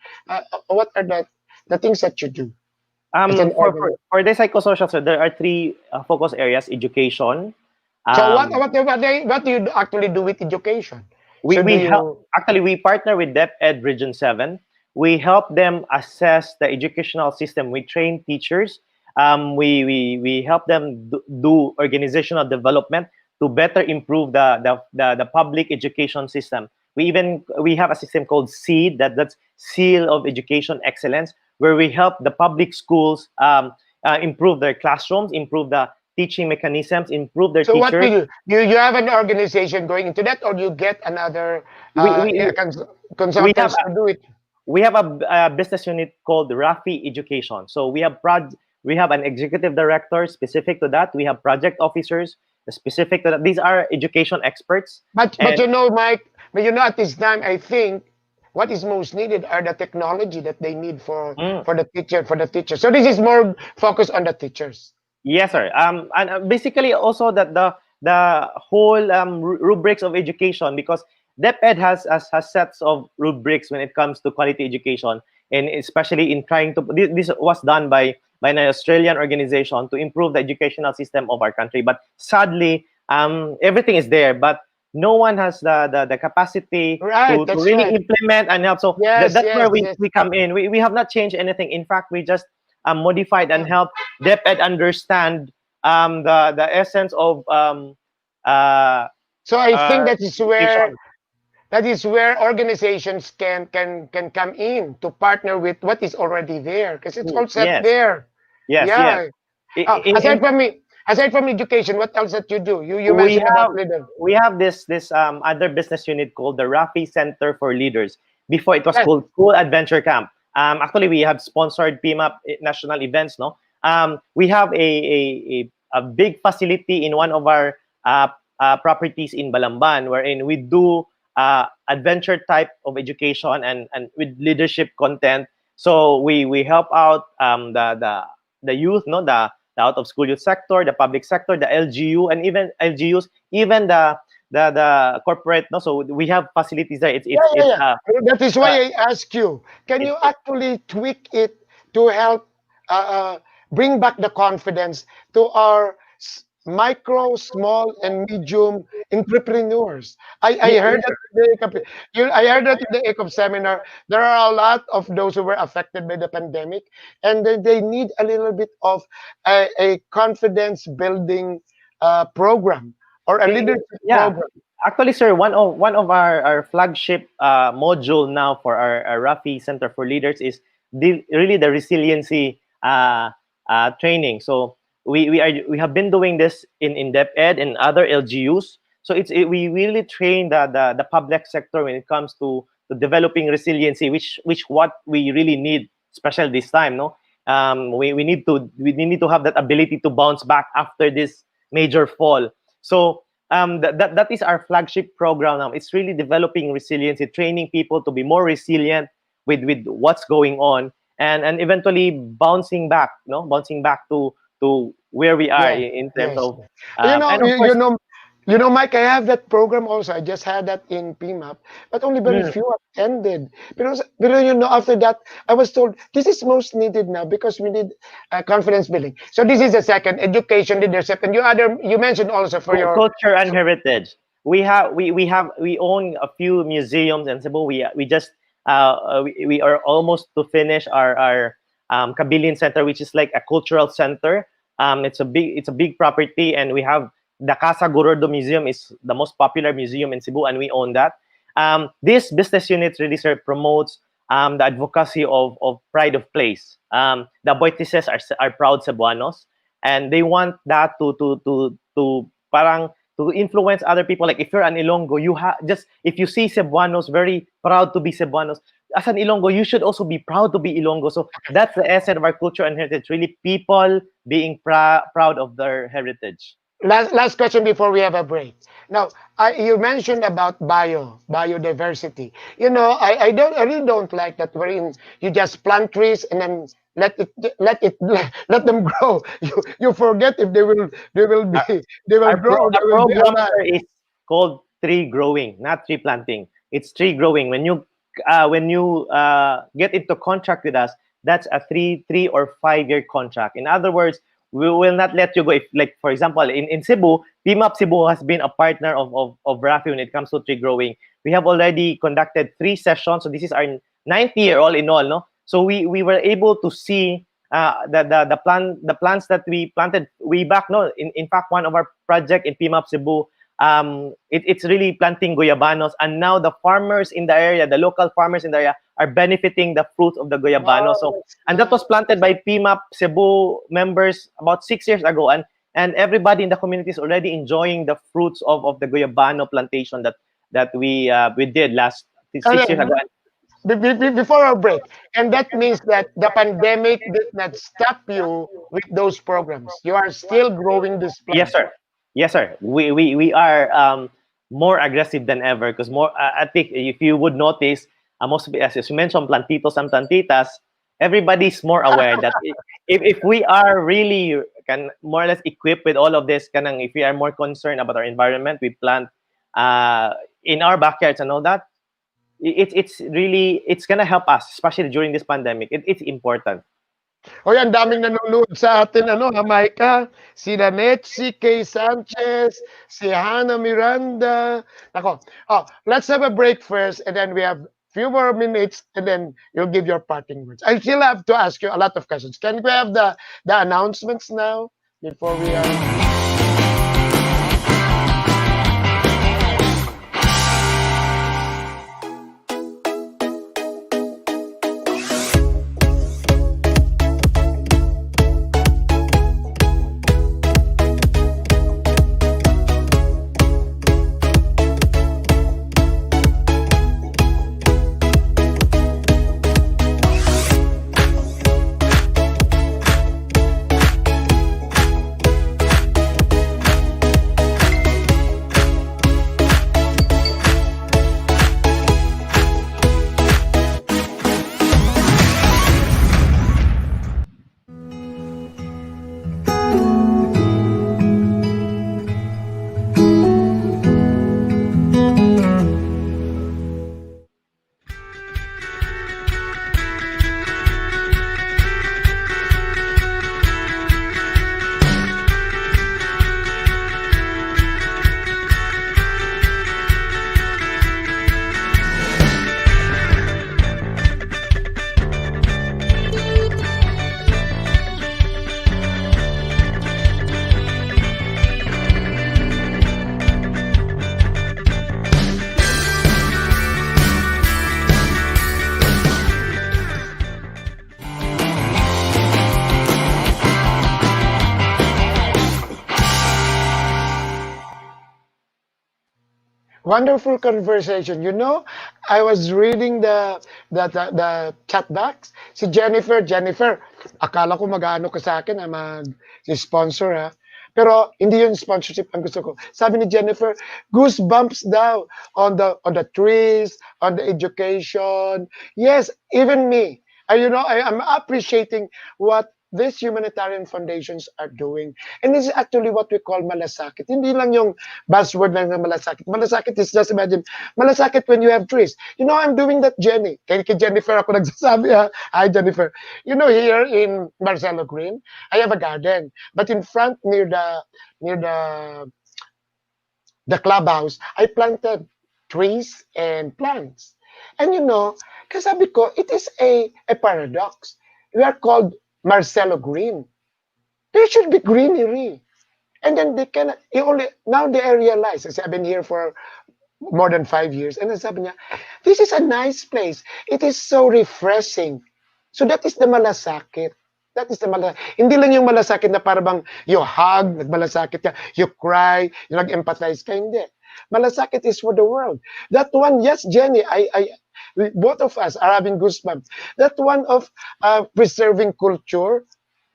what are the things that you do as an organization?
For the psychosocial, sir, there are three focus areas: education.
So
Um,
what do you actually do with education?
we
So do
we help
you
actually we partner with DepEd Region 7. We help them assess the educational system. We train teachers. We help them do organizational development to better improve the public education system. We have a system called SEED, that's Seal of Education Excellence, where we help the public schools improve their classrooms, improve the teaching mechanisms, improve their
so what do
teachers.
you you have an organization going into that, or you get another
We we we have
consultants to do it?
we have a business unit called RAFI Education. So we have an executive director specific to that. We have project officers specific to that. These are education experts.
But
And
you know, Mike, but you know, at this time, I think what is most needed are the technology that they need
mm,
for the teacher. So this is more focused on the teachers.
yes, sir. And basically also that the whole rubrics of education, because DepEd has sets of rubrics when it comes to quality education, and especially in trying to this was done by an Australian organization to improve the educational system of our country. But sadly, everything is there, but no one has the capacity
Right,
to
that's
really
right.
implement and help. So
Yes,
that's where
yes, yes.
we come in. We have not changed anything. In fact, we just modified and helped DepEd understand the essence of
So I think that is where
education.
organizations can come in to partner with what is already there because it's all set
Yes,
there.
yes, yes.
Yeah.
In
Aside from education, what else that you do? You
we
mentioned about
have
leader.
this other business unit called the RAFI Center for Leaders. Before it was
Yes.
called Cool Adventure Camp. Actually, we have sponsored PMAP national events. No, we have a big facility in one of our properties in Balamban, wherein we do adventure type of education and with leadership content. So we help out the youth, no, the out of school youth sector, the public sector, the LGU, and even LGUs, even the corporate. No, so we have facilities there. It's
Yeah,
it's
yeah,
it's
yeah. That is
uh,
why I ask you. Can
it,
you actually tweak it to help bring back the confidence to our micro, small, and medium entrepreneurs? I
yes,
heard that in the I heard that in the ECOP seminar. There are a lot of those who were affected by the pandemic, and they need a little bit of a confidence building program or a leadership
yeah.
program.
Actually, sir, one of our flagship module now for our RAFI Center for Leaders is really the resiliency training. So we have been doing this in depth ed and other LGUs. So we really train the public sector when it comes to developing resiliency, which what we really need, especially this time. No, we need to have that ability to bounce back after this major fall. So that is our flagship program now. It's really developing resiliency, training people to be more resilient with what's going on, and eventually bouncing back to where we are
Yeah,
in terms
yes.
of
You know,
and of course.
Mike, I have that program also. I just had that in PMAP, but only very
mm,
few attended. Because after that, I was told this is most needed now because we need confidence building. So this is the second education leadership, and you mentioned also for your
Culture and heritage. We own a few museums in Cebu. We just we are almost to finish our Kabilin Center, which is like a cultural center. It's a big property, and we have the Casa Gordo Museum is the most popular museum in Cebu, and we own that. This business unit really sir, promotes the advocacy of pride of place. The Boitises are proud Cebuanos, and they want that to parang to influence other people. Like if you're an Ilonggo, you have just if you see Cebuanos very proud to be Cebuanos. As an Ilonggo, you should also be proud to be Ilonggo. So that's the essence of our culture and heritage. Really, people being proud of their heritage.
last question before we have a break. Now, you mentioned about biodiversity. I really don't like that wherein you just plant trees and then let them grow. You forget if
Our,
they will
our,
grow or they
our
will be
program
alive.
sir, is called tree growing, not tree planting. It's tree growing. When you get into contract with us, that's a 3 or 5 year contract. In other words, we will not let you go. If, like for example, in Cebu, PMAP Cebu has been a partner of RAFI when it comes to tree growing. We have already conducted 3 sessions, so this is our ninth year all in all. No, so we were able to see the plants that we planted way back. No, in fact, one of our project in PMAP Cebu, it's really planting guyabanos, and now the farmers in the area, the local farmers in the area, are benefiting the fruits of the guyabano.
Wow,
So,
that's
and that was
nice.
planted by PMAP Cebu members about 6 years ago, and everybody in the community is already enjoying the fruits of the guyabano plantation that we did last
And
6 years ago.
before our break, and that means that the pandemic did not stop you with those programs. You are still growing this
Yes,
plant.
sir. Yes, sir. We are more aggressive than ever because more. I think if you would notice, most of, as you mentioned, plantitos and plantitas, everybody's more aware that if we are really can more or less equipped with all of this, kanang if we are more concerned about our environment, we plant in our backyards and all that. It's really it's gonna help us, especially during this pandemic. It's important.
Hoy, ang daming nanonood sa atin, Jamaica. Si Danet, si Kay Sanchez, si Hannah Miranda. Nako. Oh, let's have a break first, and then we have few more minutes, and then you'll give your parting words. I still have to ask you a lot of questions. Can we have the announcements now before we are? Wonderful conversation. You know, I was reading the chat box. Si Jennifer, akala ko mag-ano ka sa akin na mag-sponsor ha. Pero hindi yun sponsorship ang gusto ko. Sabi ni Jennifer, goosebumps daw on the trees, on the education. Yes, even me. You know, I am appreciating what these humanitarian foundations are doing. And this is actually what we call malasakit. Hindi lang yung buzzword lang ng malasakit. Malasakit is just imagine, malasakit when you have trees. You know, I'm doing that, Jenny. Kay Jennifer ako nagsasabi ha. Hi, Jennifer. You know, here in Marcelo Green, I have a garden. But in front, near the clubhouse, I planted trees and plants. And you know, kasabi ko, it is a paradox. We are called Marcelo Green. There should be greenery. And then they cannot, now they realize, I've been here for more than 5 years, and then sabi niya, this is a nice place. It is so refreshing. So that is the malasakit. That is the malasakit. Hindi lang yung malasakit na parang you hug, nagmalasakit ka, you cry, you nag-empathize ka, hindi. Malasakit is for the world. That one, yes, Jenny, both of us are having goosebumps. That one of preserving culture,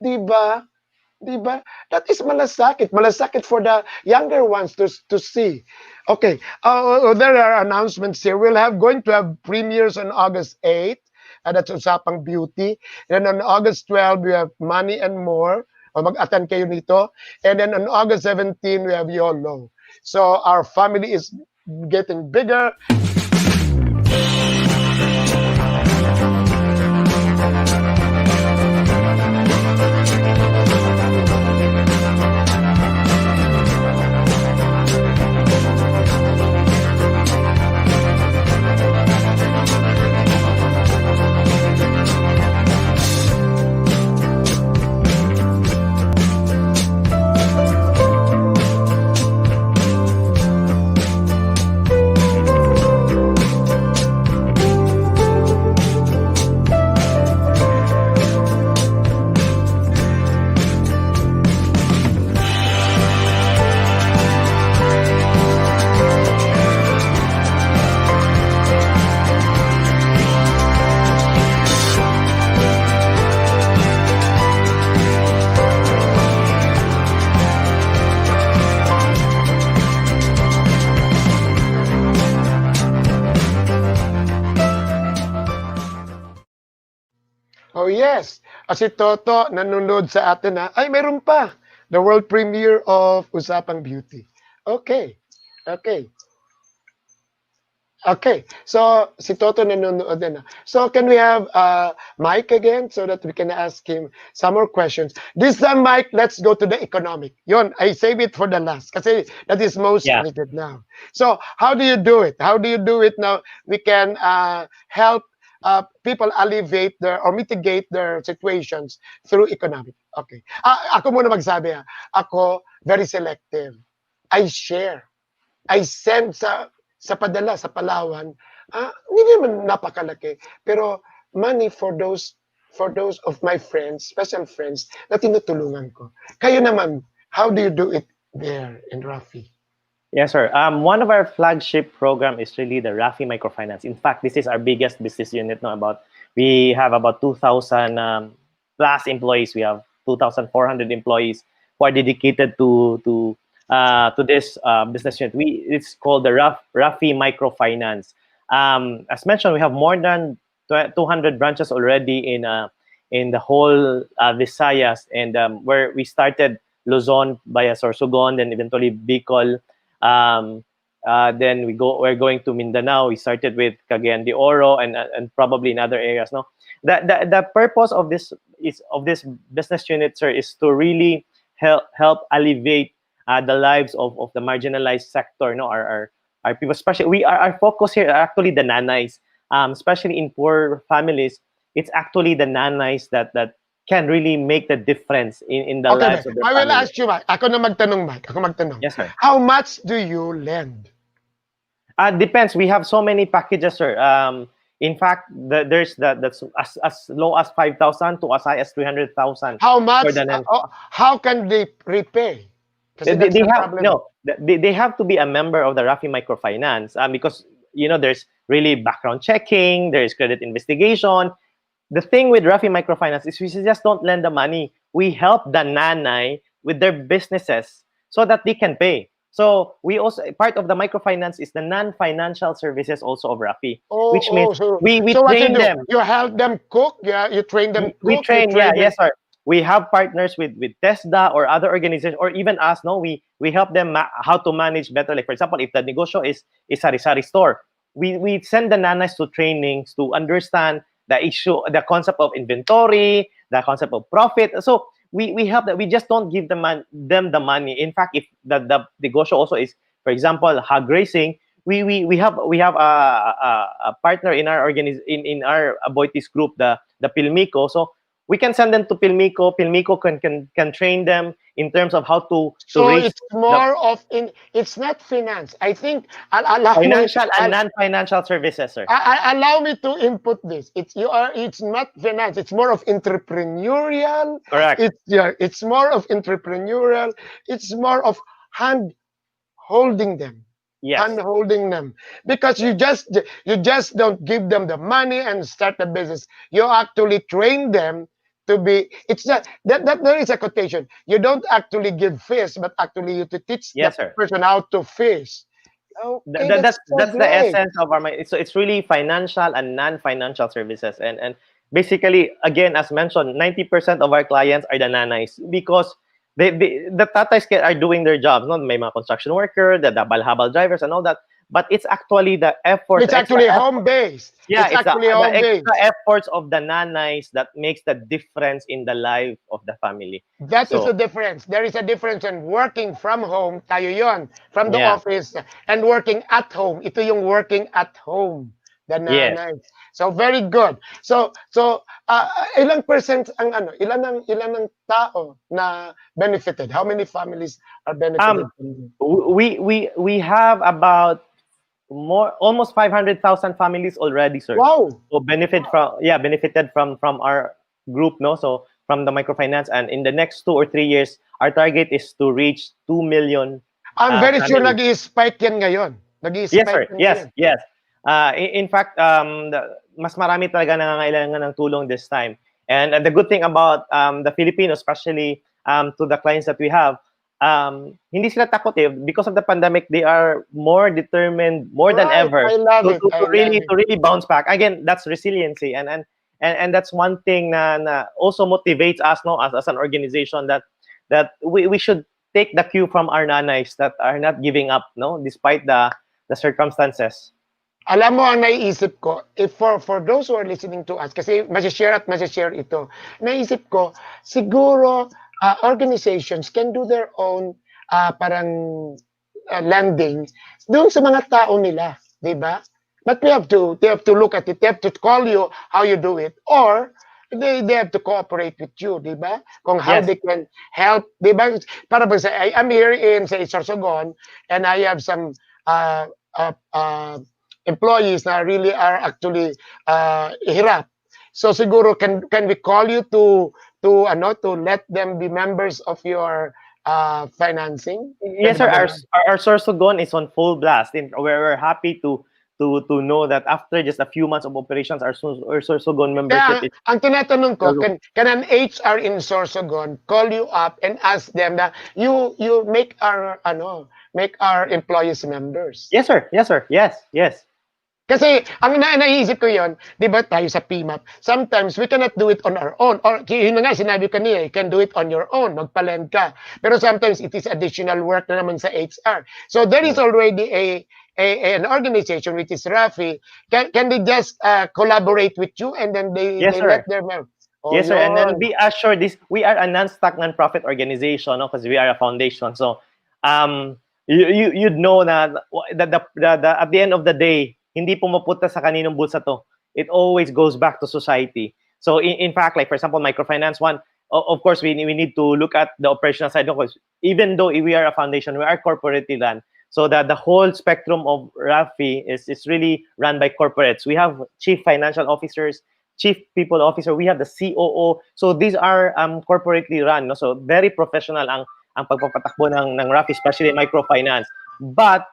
diba? Diba? That is malasakit. Malasakit for the younger ones to see. Okay, there are announcements here. Going to have premieres on August 8th. That's Usapang Beauty. And then on August 12th, we have Money and More. O mag-attend kayo nito. And then on August 17th, we have YOLO. So our family is getting bigger. Oh yes, si Toto nanonood sa atin ha. Ay, meron pa. The world premiere of Usapang Beauty. Okay. So si Toto nanonood din. So can we have Mike again so that we can ask him some more questions? This time, Mike, let's go to the economic. Yon, I save it for the last kasi that is most needed now. So how do you do it? How do you do it now? We can help people alleviate or mitigate their situations through economic. Okay. Ako muna magsabi ha. Ako, very selective. I share. I send sa padala, sa Palawan. Hindi naman napakalaki. Pero money for those of my friends, special friends, na tinutulungan ko. Kayo naman, how do you do it there in RAFI?
Yes, sir. One of our flagship program is really the RAFI Microfinance. In fact, this is our biggest business unit now. We have about 2,000 plus employees. We have 2,400 employees who are dedicated to this business unit. It's called the RAFI Microfinance. As mentioned, we have more than 200 branches already in the whole Visayas, and where we started Luzon via Sorsogon, then eventually Bicol. Then we're going to Mindanao. We started with Cagayan de Oro and probably in other areas. No, the purpose of this business unit, sir, is to really help alleviate the lives of the marginalized sector. No, our people, especially our focus here are actually the nanays, especially in poor families. It's actually the nanays that can really make the difference in the lives of their
I will
family.
ask you, Mike. Ako magtanong, Mike.
Yes, sir.
How much do you lend?
Depends. We have so many packages, sir. In fact, that's as low as 5,000 to as high as 300,000.
How much? How can they repay?
They have they have to be a member of the RAFI Microfinance, because there's really background checking, there is credit investigation. The thing with RAFI Microfinance is we just don't lend the money. We help the nanay with their businesses so that they can pay. So we also, part of the microfinance is the non-financial services also of RAFI, which means
So
we
so what you
train
do?
them.
You help them cook. Yeah, you train them
We
cook.
train,
You
yeah,
train them.
yes, sir. We have partners with TESDA or other organizations, or even us. No, we help them how to manage better. Like for example, if the negosyo is sari-sari store, we send the nanas to trainings to understand the issue, the concept of inventory, the concept of profit. So we help that. We just don't give them the money. In fact, if the negosyo also is, for example, hog racing, we have a partner in our in our Aboitiz group, the Pilmico. So we can send them to Pilmico. Pilmico can train them in terms of how to
So
raise
it's
the
more of in. It's not finance. I think. Allow me.
financial and non-financial services, sir.
Allow me to input this. It's not finance. It's more of entrepreneurial.
Correct.
It's more of entrepreneurial. It's more of hand holding them.
Yes.
Hand holding them, because you just don't give them the money and start the business. You actually train them to be. It's that there is a quotation. You don't actually give fish, but actually you to teach
Yes,
the
sir.
person how to fish. Okay,
That's
so
that's the
great.
essence of our so it's really financial and non-financial services, and basically, again, as mentioned, 90% of our clients are the nanays, because the tatays are doing their jobs. No, may mga construction worker, the habal drivers and all that, but it's actually the effort,
It's
the extra
actually
effort.
home based.
Yeah,
It's
it's
actually
the
home
extra
based.
efforts of the nanays that makes the difference in the life of the family.
That is
So
the difference. There is a difference in working from home, tayo yon, from the
yeah,
office, and working at home. Ito yung working at home, the
yes.
nanay. So very good. Ilang percent ang ano, ilan ang tao na benefited? How many families are benefited
Um,
from this?
we have about almost 500,000 families already, sir.
Wow.
So benefited from our group, no. So from the microfinance, and in the next 2 or 3 years, our target is to reach 2 million
I'm very sure
families.
nag-i-spike yan ngayon.
Yes,
Nag-i-spike
sir.
yan
Yes,
ngayon.
yes. In fact, mas marami talaga nangangailangan ng tulong this time. And the good thing about the Filipinos, especially to the clients that we have, hindi sila takot eh. Because of the pandemic, they are more determined, more than
Right.
ever,
I love it. I
to
love
really
it.
bounce back. Again, that's resiliency, and that's one thing na also motivates us, no, as an organization, that we should take the cue from our nanays that are not giving up, no, despite the circumstances.
Alam mo ang naiisip ko, if for those who are listening to us, kasi masishare ito, naisip ko, siguro organizations can do their own parang lending doon sa mga tao nila, di ba? But they have to look at it, they have to call you how you do it, or they have to cooperate with you, di ba? Kung how
Yes.
they can help, di ba? Para ba sa, I'm here in say Sorsogon, and I have some employees na really are actually hirap. So siguro can we call you to let them be members of your financing?
Yes, sir. Our Sorsogon is on full blast. We're happy to know that after just a few months of operations, our Sorsogon membership
Kaya
is.
ang tinatanong ko, can an HR in Sorsogon call you up and ask them that you make our employees members?
Yes, sir. Yes, sir. Yes, yes.
Kasi ang naisip ko yon, 'di ba tayo sa PMAP, sometimes we cannot do it on our own. Or yun na nga, sinabi ko niya, you can do it on your own, magpalend ka. Pero sometimes it is additional work na naman sa HR. So there is already an organization which is RAFI. Can they just collaborate with you and then they
Yes, sir.
let their members?
Yes, sir. And then be assured, we are a non-stock non-profit organization, no, because we are a foundation. So, you'd know na at the end of the day, hindi pumupunta sa kaninong bulsa to. It always goes back to society. So in fact, like for example, microfinance one, of course we need to look at the operational side, because even though we are a foundation, we are corporately run. So that the whole spectrum of RAFI is really run by corporates. We have chief financial officers, chief people officer, we have the COO. So these are corporately run, no? So very professional ang ang pagpapatakbo ng RAFI, especially microfinance. But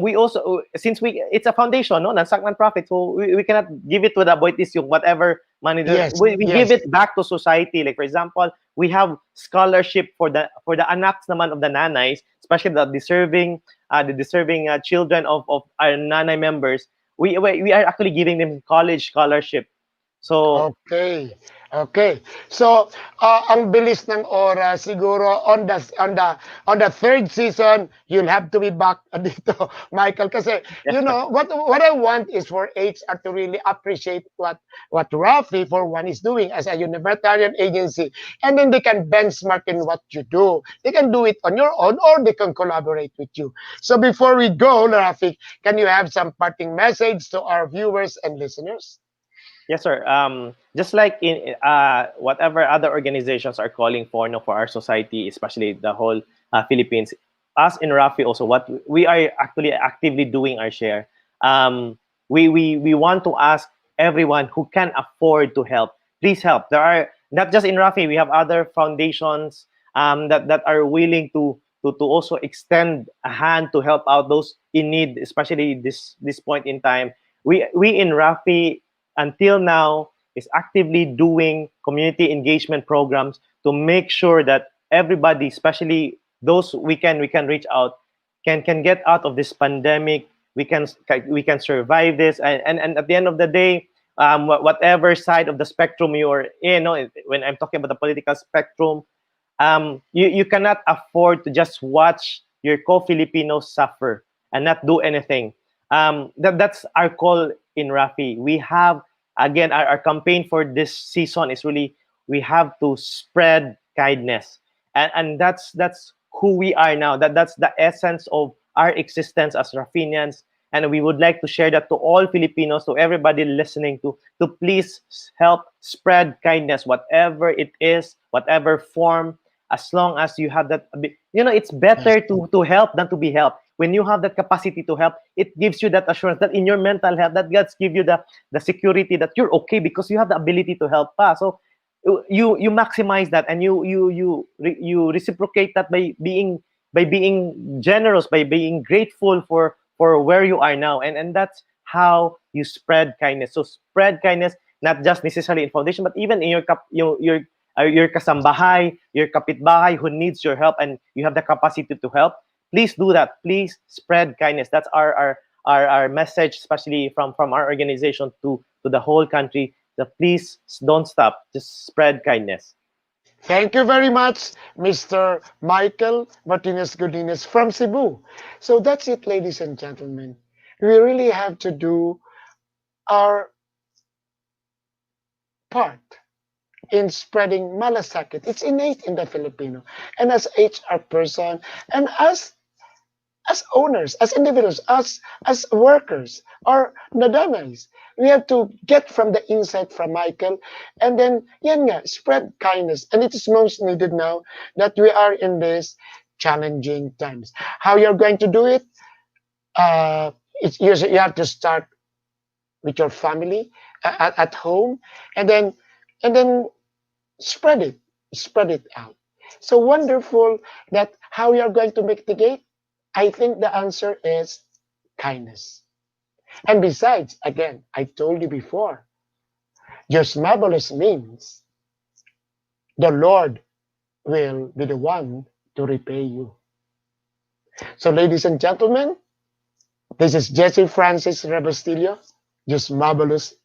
we also, since it's a foundation, no, non-profit, so we cannot give it without this yung whatever money
Yes,
we
yes.
give it back to society. Like for example, we have scholarship for the anaks naman of the nanays, especially the deserving children of our nanay members. We are actually giving them college scholarship. So
Okay. Okay. So, ang bilis ng oras siguro on the third season, you'll have to be back dito, Michael, kasi
yes,
you know what I want is for HR to really appreciate what RAFI for one is doing as a humanitarian agency, and then they can benchmark in what you do. They can do it on your own, or they can collaborate with you. So before we go, RAFI, can you have some parting message to our viewers and listeners?
yes, sir. Just like in whatever other organizations are calling for, no, for our society, especially the whole Philippines, us in RAFI also, what we are actually actively doing our share. We want to ask everyone who can afford to help, please help. There are not just in RAFI, we have other foundations that are willing to also extend a hand to help out those in need, especially this point in time. We in RAFI until now is actively doing community engagement programs to make sure that everybody, especially those we can reach out, can get out of this pandemic. We can survive this, and at the end of the day, whatever side of the spectrum you're in, when I'm talking about the political spectrum, you cannot afford to just watch your co-Filipinos suffer and not do anything. That's our call in RAFI. We have, again, our campaign for this season is really, we have to spread kindness, and that's who we are now. That's the essence of our existence as Rafinians, and we would like to share that to all Filipinos, to everybody listening, to please help spread kindness, whatever it is, whatever form, as long as you have that. It's better to help than to be helped. When you have that capacity to help, it gives you that assurance that in your mental health, that God gives you the security that you're okay because you have the ability to help. So you maximize that, and you reciprocate that by being generous, by being grateful for where you are now, and that's how you spread kindness. So spread kindness, not just necessarily in foundation, but even in your kasambahay, your kapitbahay who needs your help, and you have the capacity to help. Please do that. Please spread kindness. That's our message, especially from our organization to the whole country. That please don't stop. Just spread kindness.
Thank you very much, Mr. Michael Martinez Godinez from Cebu. So that's it, ladies and gentlemen. We really have to do our part in spreading malasakit. It's innate in the Filipino. And as HR person, and as owners, as individuals, as workers, or nadanas, we have to get from the insight from Michael, and then yan nga, spread kindness. And it is most needed now that we are in these challenging times. How you're going to do it? You have to start with your family at home, and then spread it out. So wonderful that how you're going to mitigate. I think the answer is kindness. And besides, again, I told you before, just marvelous means the Lord will be the one to repay you. So, ladies and gentlemen, this is Jesse Francis Rebustillo. Just marvelous